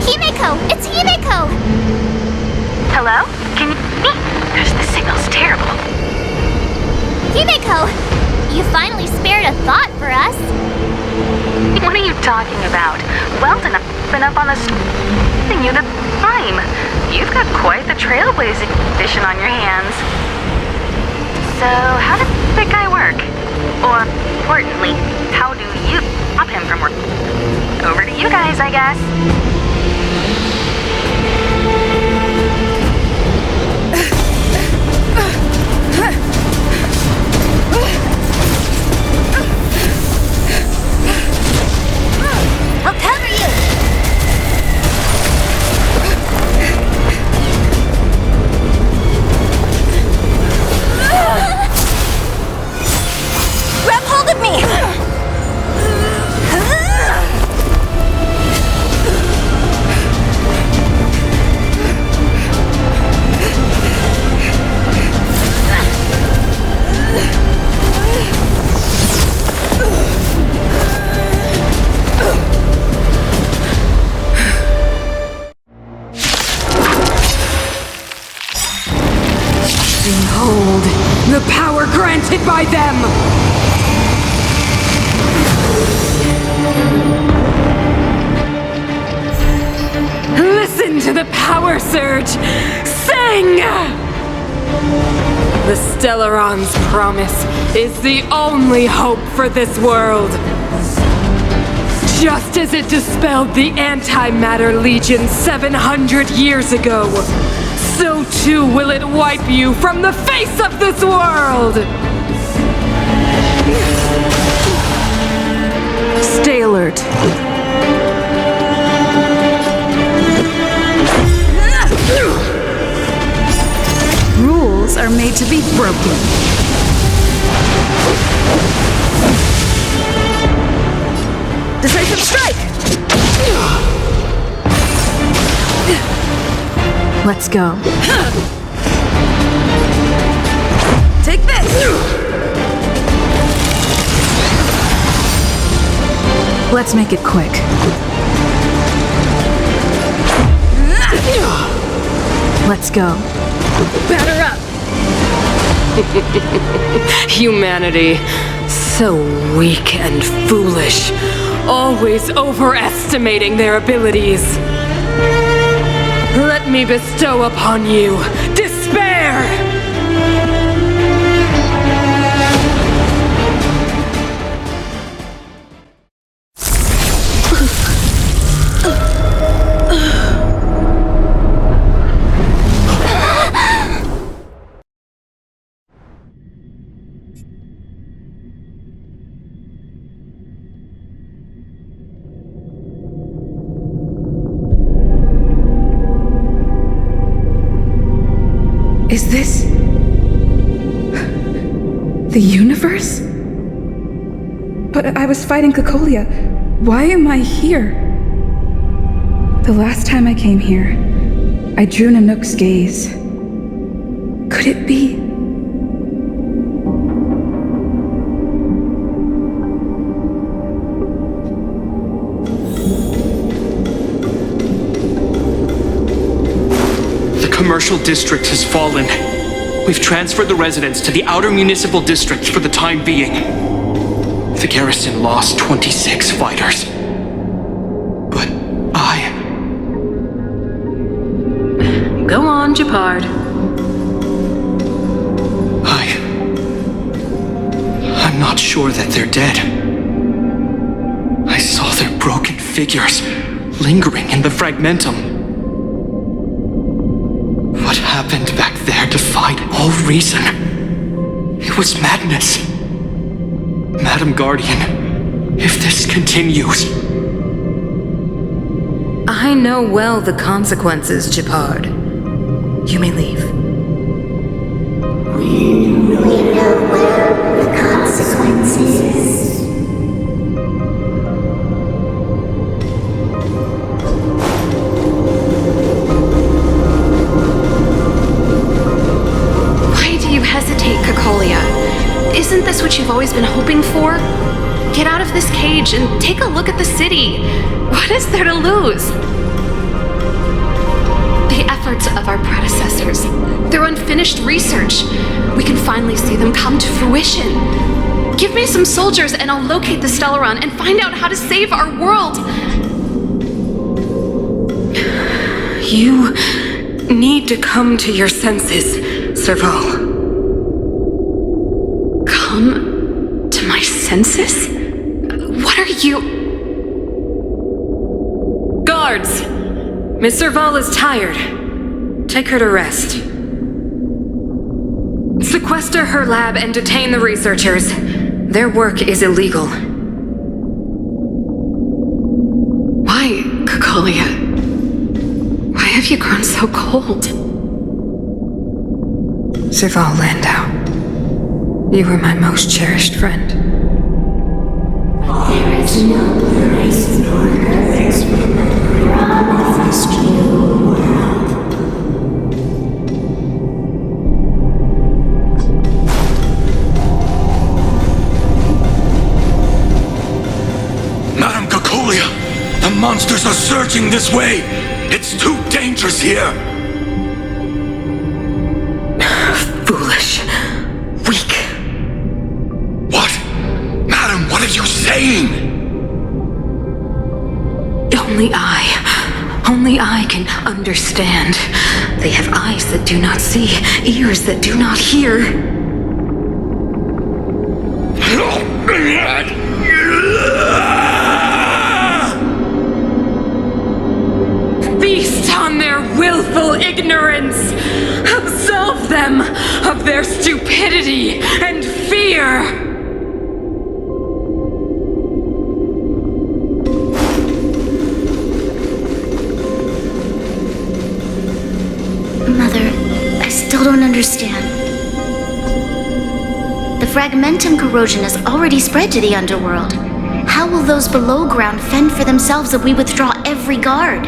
Himeko! It's Himeko! Hello? Can you hear me? The signal's terrible. Himeko! You finally spared a thought for us. What are you talking about? Weldon, I've been up on the you the time. You've got quite the trailblazing mission on your hands. So, how does that guy work? Or, importantly, how do you stop him from working? Over to you guys, I guess. I'll cover you! Grab hold of me! Behold, the power granted by them! Listen to the power surge! Sing! The Stellaron's promise is the only hope for this world. Just as it dispelled the Antimatter Legion 700 years ago, so too will it wipe you from the face of this world! Stay alert. Rules are made to be broken. Decisive strike! Let's go. Take this! Let's make it quick. Let's go. Batter up! Humanity. So weak and foolish. Always overestimating their abilities. Let me bestow upon you despair! Is this the universe? But I was fighting Cocolia. Why am I here? The last time I came here, I drew Nanook's gaze. Could it be? Commercial district has fallen. We've transferred the residents to the outer municipal districts for the time being. The garrison lost 26 fighters. But Go on, Japard. I'm not sure that they're dead. I saw their broken figures lingering in the fragmentum. What happened back there defied all reason. It was madness. Madam Guardian, if this continues... I know well the consequences, Japard. You may leave. We know well the consequences. Isn't this what you've always been hoping for? Get out of this cage and take a look at the city. What is there to lose? The efforts of our predecessors, their unfinished research. We can finally see them come to fruition. Give me some soldiers and I'll locate the Stellaron and find out how to save our world. You need to come to your senses, Serval. Come to my senses? What are you... Guards! Miss Serval is tired. Take her to rest. Sequester her lab and detain the researchers. Their work is illegal. Why, Cocolia? Why have you grown so cold? Serval Landau. You were my most cherished friend. There is no place nor earth where promised new world. Madam Cocolia, the monsters are surging this way. It's too dangerous here. Foolish. Weak. What? Madam, what are you saying? Only I can understand. They have eyes that do not see, ears that do not hear. Feast on their willful ignorance! Absolve them of their stupidity and fear! Mother, I still don't understand. The fragmentum corrosion has already spread to the underworld. How will those below ground fend for themselves if we withdraw every guard?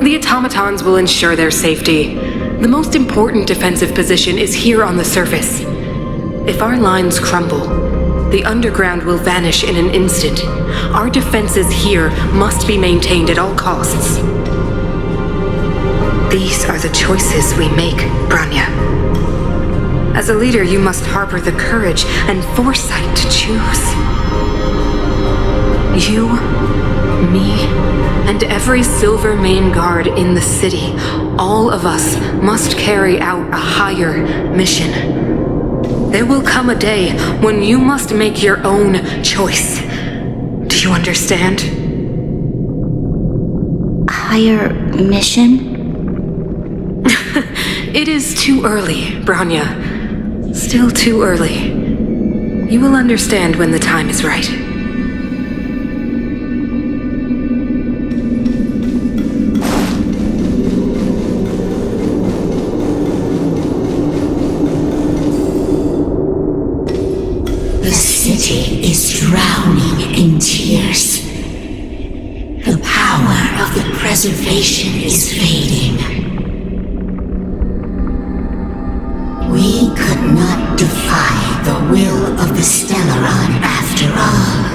The automatons will ensure their safety. The most important defensive position is here on the surface. If our lines crumble, the underground will vanish in an instant. Our defenses here must be maintained at all costs. These are the choices we make, Branya. As a leader, you must harbor the courage and foresight to choose. You, me, and every Silvermane guard in the city, all of us must carry out a higher mission. There will come a day when you must make your own choice. Do you understand? Higher mission? It is too early, Branya. Still too early. You will understand when the time is right. The city is drowning in tears. The power of the preservation is fading. We could not defy the will of the Stellaron after all.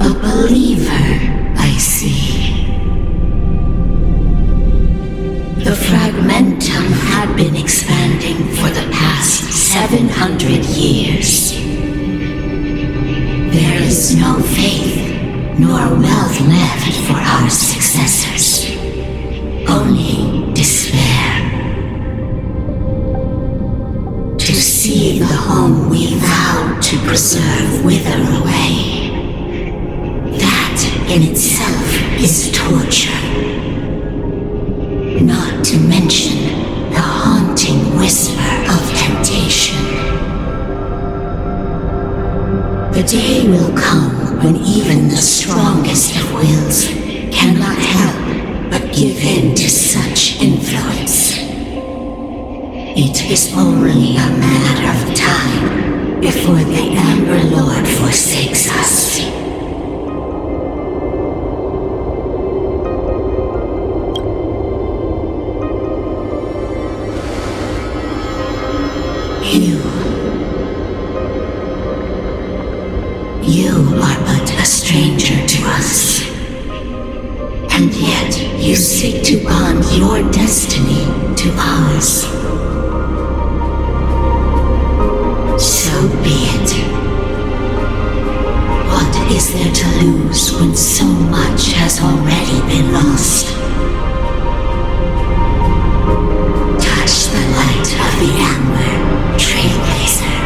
A believer, I see. The Fragmentum had been expanding for the past 700 years. There is no faith nor wealth left for our successors. Only despair. To see the home we vowed to preserve wither away. That in itself is torture. Not to mention the haunting whisper of temptation. The day will come when even the strongest of wills cannot help but give in to such influence. It is only a matter of time before the Amber Lord forsakes us. You are but a stranger to us. And yet you seek to bond your destiny to ours. So be it. What is there to lose when so much has already been lost? Touch the light of the Amber, Trailblazer.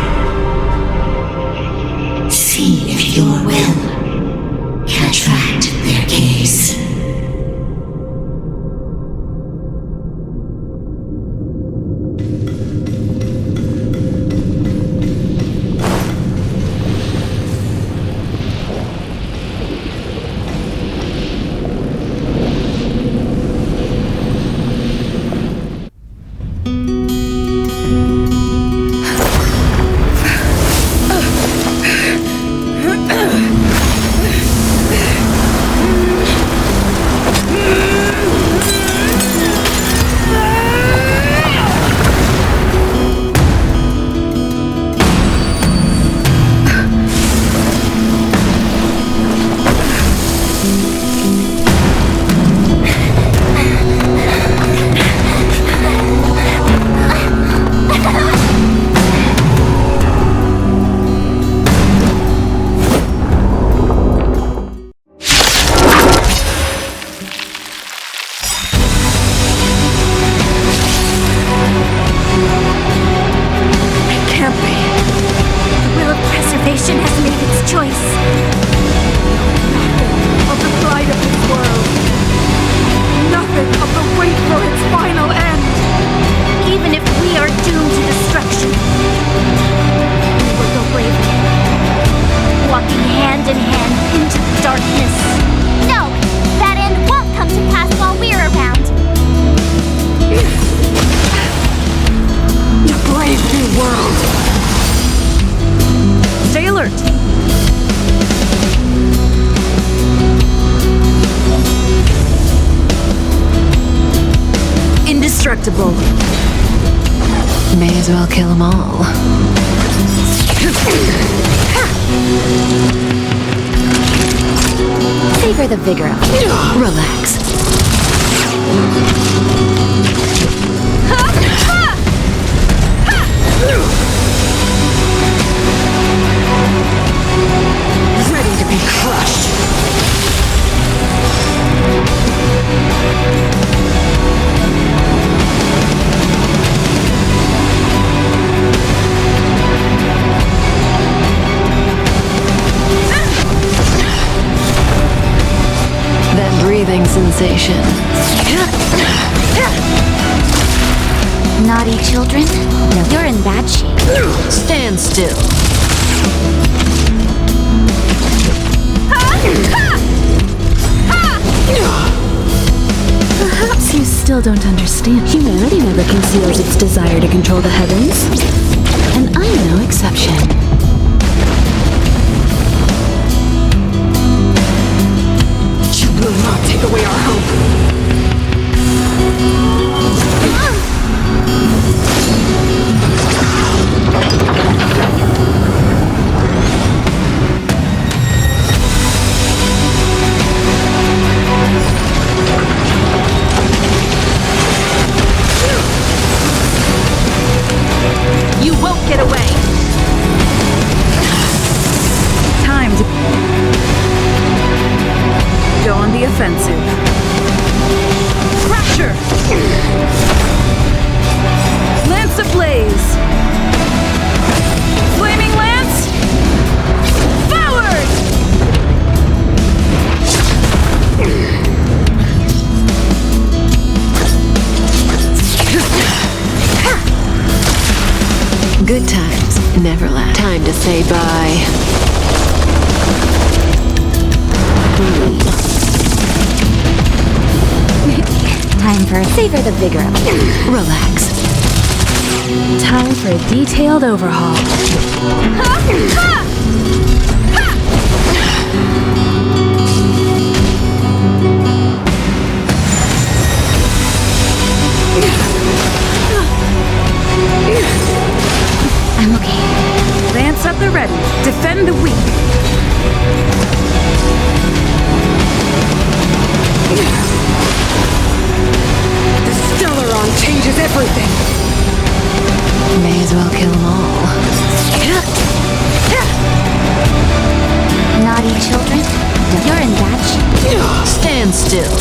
See if your will can attract their gaze. Man as well kill them all. Savor the vigor of it. Relax. Ready to be crushed. That breathing sensation. Naughty children? No, you're in bad shape. Stand still. Perhaps you still don't understand. Humanity never conceals its desire to control the heavens. And I'm no exception. You will not take away our hope. You won't get away! Time to go on the offensive. Crusher! Lance ablaze! Flaming lance! Forward! Good times never last. Time to say bye. Time for savor the vigor of it. Relax. Time for a detailed overhaul. I'm okay. Lance at the ready. Defend the weak. The Stellaron changes everything. May as well kill them all. Naughty children? You're in bad shape. Stand still.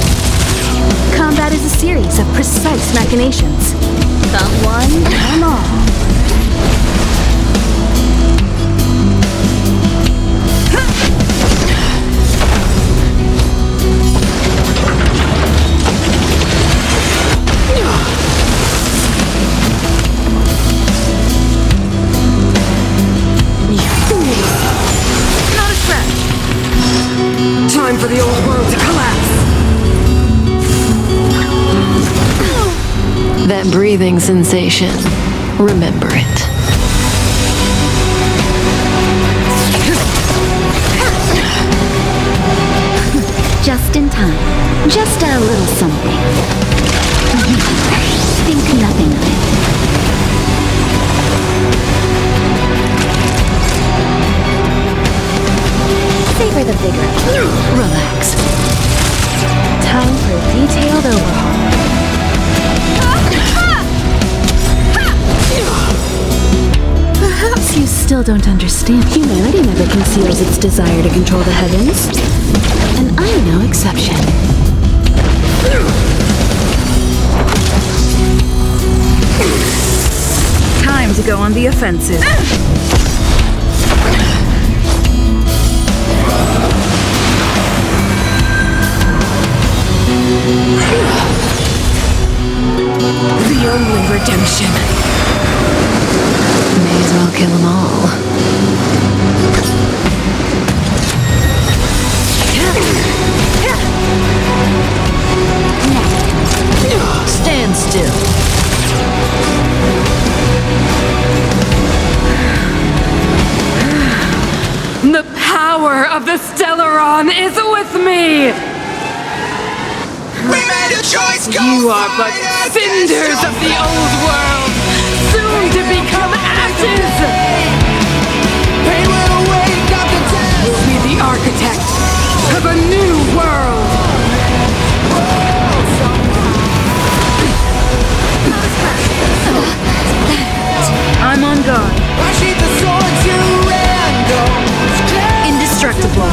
Combat is a series of precise machinations. Come one, come all. Not a scratch. Time for the old world to collapse. That breathing sensation. Remember it. Just in time. Just a little something. Think nothing of it. Savor the vigor. Relax. Time for a detailed overhaul. Perhaps you still don't understand. Humanity never conceals its desire to control the heavens. And I'm no exception. Time to go on the offensive. The only redemption. May as well kill them all. Stand still. The power of the Stellaron is with me! We made a choice, You are but cinders of the old world! Soon doomed to become ashes! We'll be the architect of a new world! I'm on guard. Indestructible.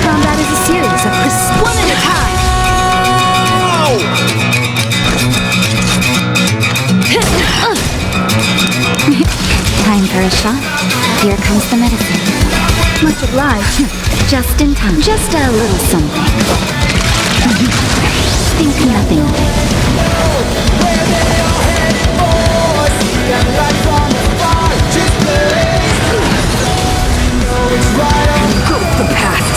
Combat is a series of one at a time. Time for a shot. Here comes the medicine. Much obliged. Just in time. Just a little something. Think nothing of it. Go with the past.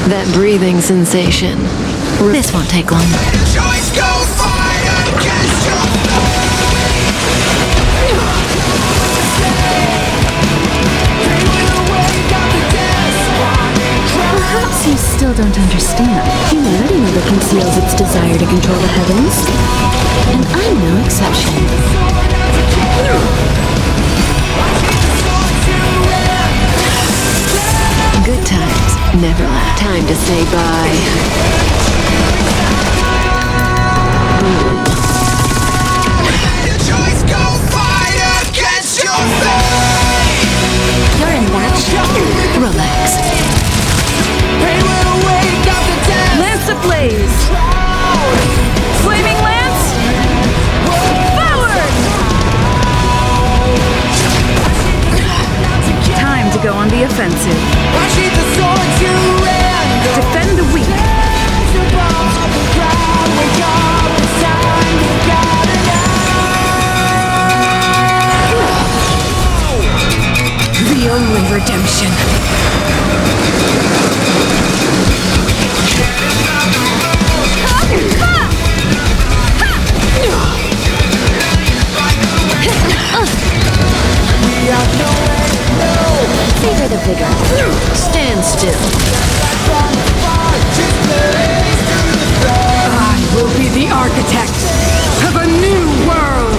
That breathing sensation. This won't take long. Perhaps you still don't understand. Humanity never conceals its desire to control the heavens. And I'm no exception. Good times never last. Time to say bye. You're in that shot. Relax. Lance ablaze! Flaming lance! Forward! Time to go on the offensive. Defend the weak. The only redemption. Favor the vigor. Stand still. I will be the architect of a new world.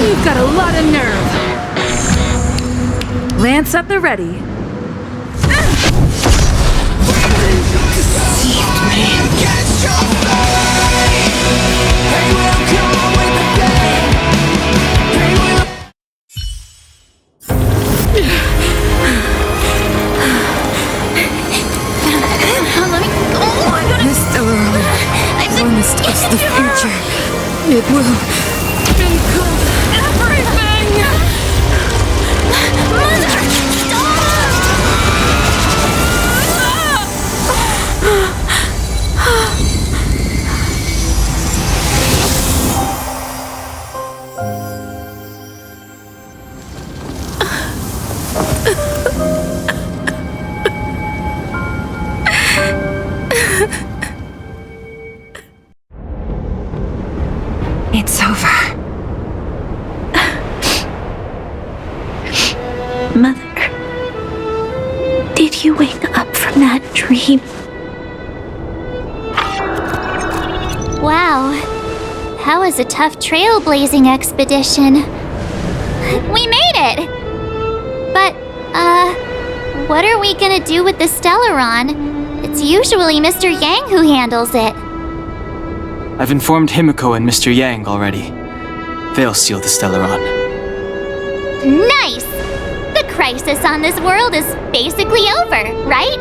You've got a lot of nerve. Lance at the ready. Deceived me. This Stellaron promised us the future. It will include everything! Mother! It's over. Mother, did you wake up from that dream? Wow. That was a tough trailblazing expedition. We made it! But, what are we gonna do with the Stellaron? It's usually Mr. Yang who handles it. I've informed Himiko and Mr. Yang already. They'll seal the Stellaron. Nice! The crisis on this world is basically over, right?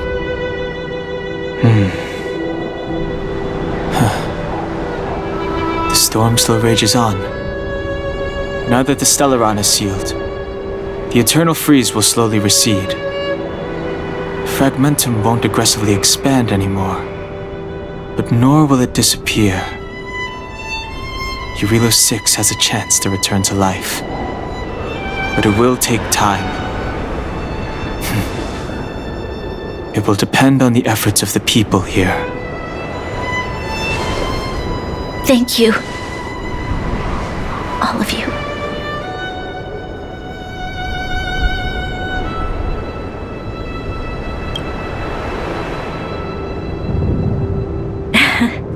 The storm still rages on. Now that the Stellaron is sealed, the eternal freeze will slowly recede. Fragmentum won't aggressively expand anymore, but nor will it disappear. Eurilo 6 has a chance to return to life, but it will take time. It will depend on the efforts of the people here. Thank you, all of you.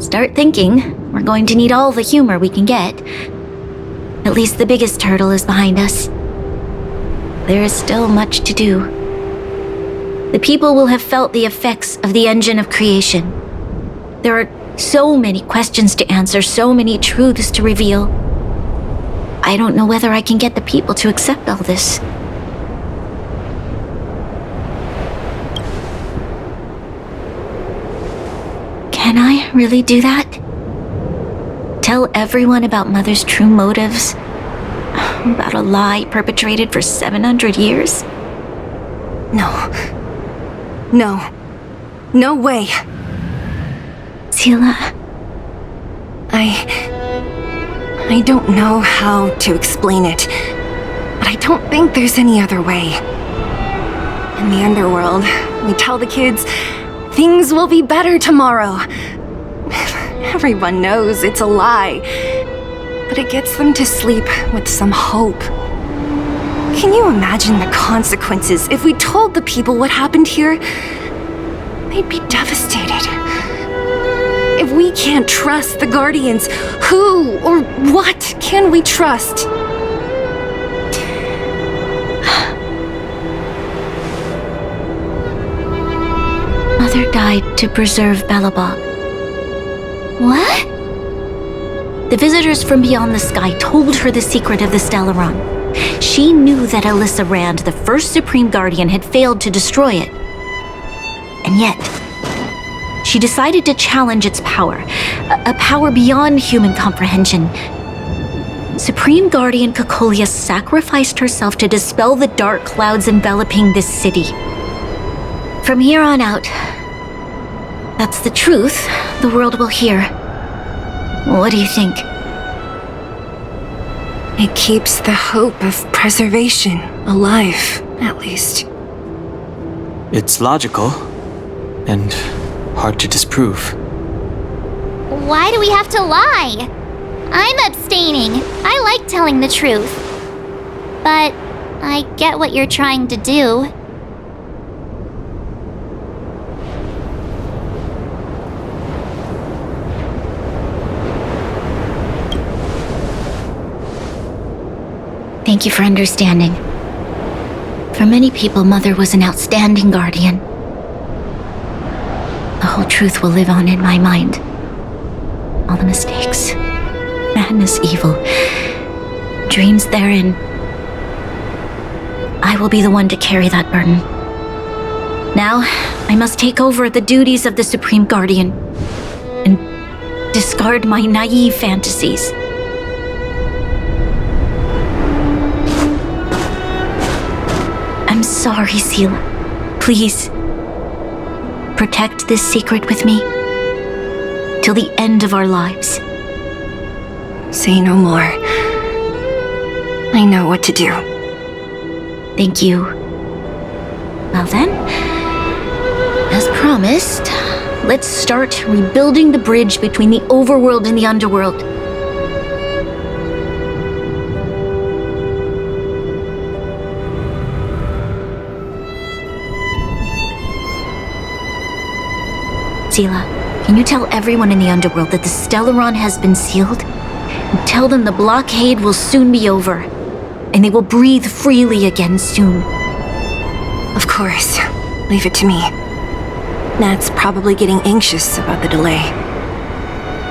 Start thinking. We're going to need all the humor we can get. At least the biggest hurdle is behind us. There is still much to do. The people will have felt the effects of the engine of creation. There are so many questions to answer, so many truths to reveal. I don't know whether I can get the people to accept all this. Can I really do that? Tell everyone about Mother's true motives? About a lie perpetrated for 700 years? No. No. No way. Seele. I don't know how to explain it, but I don't think there's any other way. In the underworld, we tell the kids, things will be better tomorrow. Everyone knows it's a lie, but it gets them to sleep with some hope. Can you imagine the consequences if we told the people what happened here? They'd be devastated. If we can't trust the Guardians, who or what can we trust? Mother died to preserve Belobog. What? The visitors from beyond the sky told her the secret of the Stellaron. She knew that Alyssa Rand, the first Supreme Guardian, had failed to destroy it. And yet, she decided to challenge its power, a power beyond human comprehension. Supreme Guardian Cocolia sacrificed herself to dispel the dark clouds enveloping this city. From here on out, that's the truth the world will hear. What do you think? It keeps the hope of preservation alive, at least. It's logical, and hard to disprove. Why do we have to lie? I'm abstaining. I like telling the truth. But I get what you're trying to do. Thank you for understanding. For many people, Mother was an outstanding guardian. The whole truth will live on in my mind. All the mistakes, madness, evil, dreams therein. I will be the one to carry that burden. Now, I must take over the duties of the Supreme Guardian and discard my naive fantasies. I'm sorry, Seele. Please, protect this secret with me till the end of our lives. Say no more. I know what to do. Thank you. Well then, as promised, let's start rebuilding the bridge between the overworld and the underworld. Seele, can you tell everyone in the underworld that the Stellaron has been sealed? And tell them the blockade will soon be over, and they will breathe freely again soon. Of course. Leave it to me. Nat's probably getting anxious about the delay.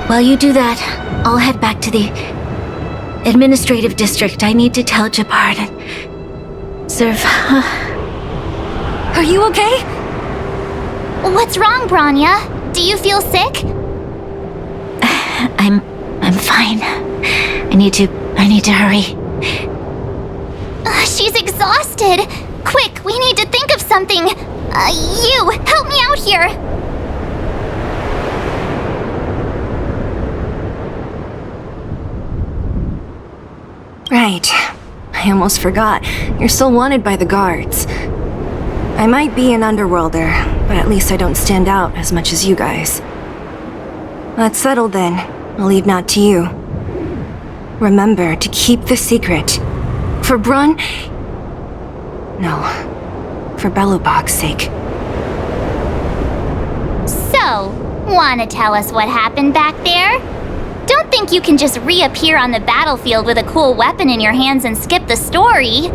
While you do that, I'll head back to the administrative district. I need to tell Jabard and serve. Are you okay? What's wrong, Bronya? Do you feel sick? I'm fine. I need to hurry. She's exhausted. Quick, we need to think of something. You, help me out here. Right. I almost forgot. You're still wanted by the guards. I might be an underworlder, but at least I don't stand out as much as you guys. That's settled then. I'll leave Nat to you. remember to keep the secret. For Brun... No. For Belobog's sake. So, wanna tell us what happened back there? Don't think you can just reappear on the battlefield with a cool weapon in your hands and skip the story.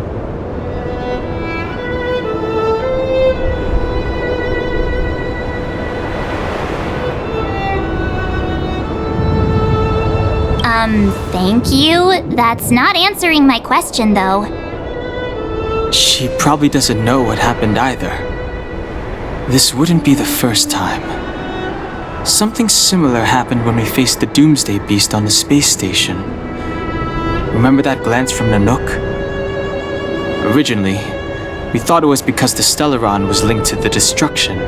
Thank you. That's not answering my question, though. She probably doesn't know what happened either. This wouldn't be the first time. Something similar happened when we faced the Doomsday Beast on the space station. Remember that glance from Nanook? Originally, we thought it was because the Stellaron was linked to the destruction.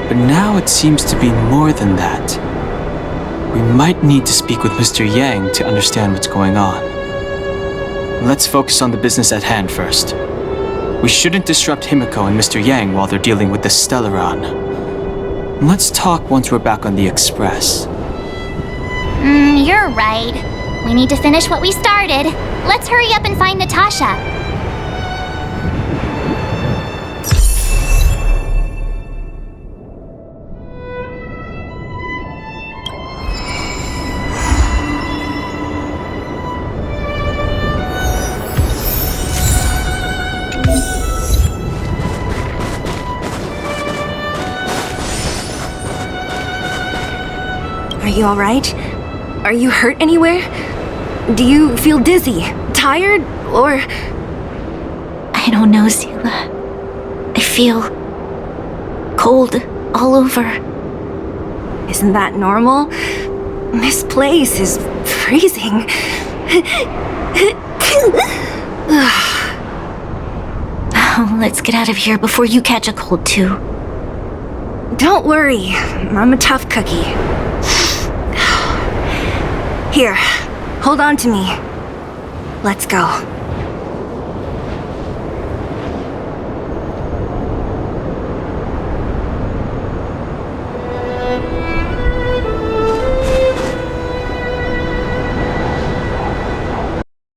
But now it seems to be more than that. We might need to speak with Mr. Yang to understand what's going on. Let's focus on the business at hand first. We shouldn't disrupt Himiko and Mr. Yang while they're dealing with the Stellaron. Let's talk once we're back on the Express. You're right. We need to finish what we started. Let's hurry up and find Natasha. Are you alright? Are you hurt anywhere? Do you feel dizzy, tired, or... I don't know, Seela. I feel... cold all over. Isn't that normal? This place is freezing. Oh, let's get out of here before you catch a cold, too. Don't worry, I'm a tough cookie. Here, hold on to me. Let's go.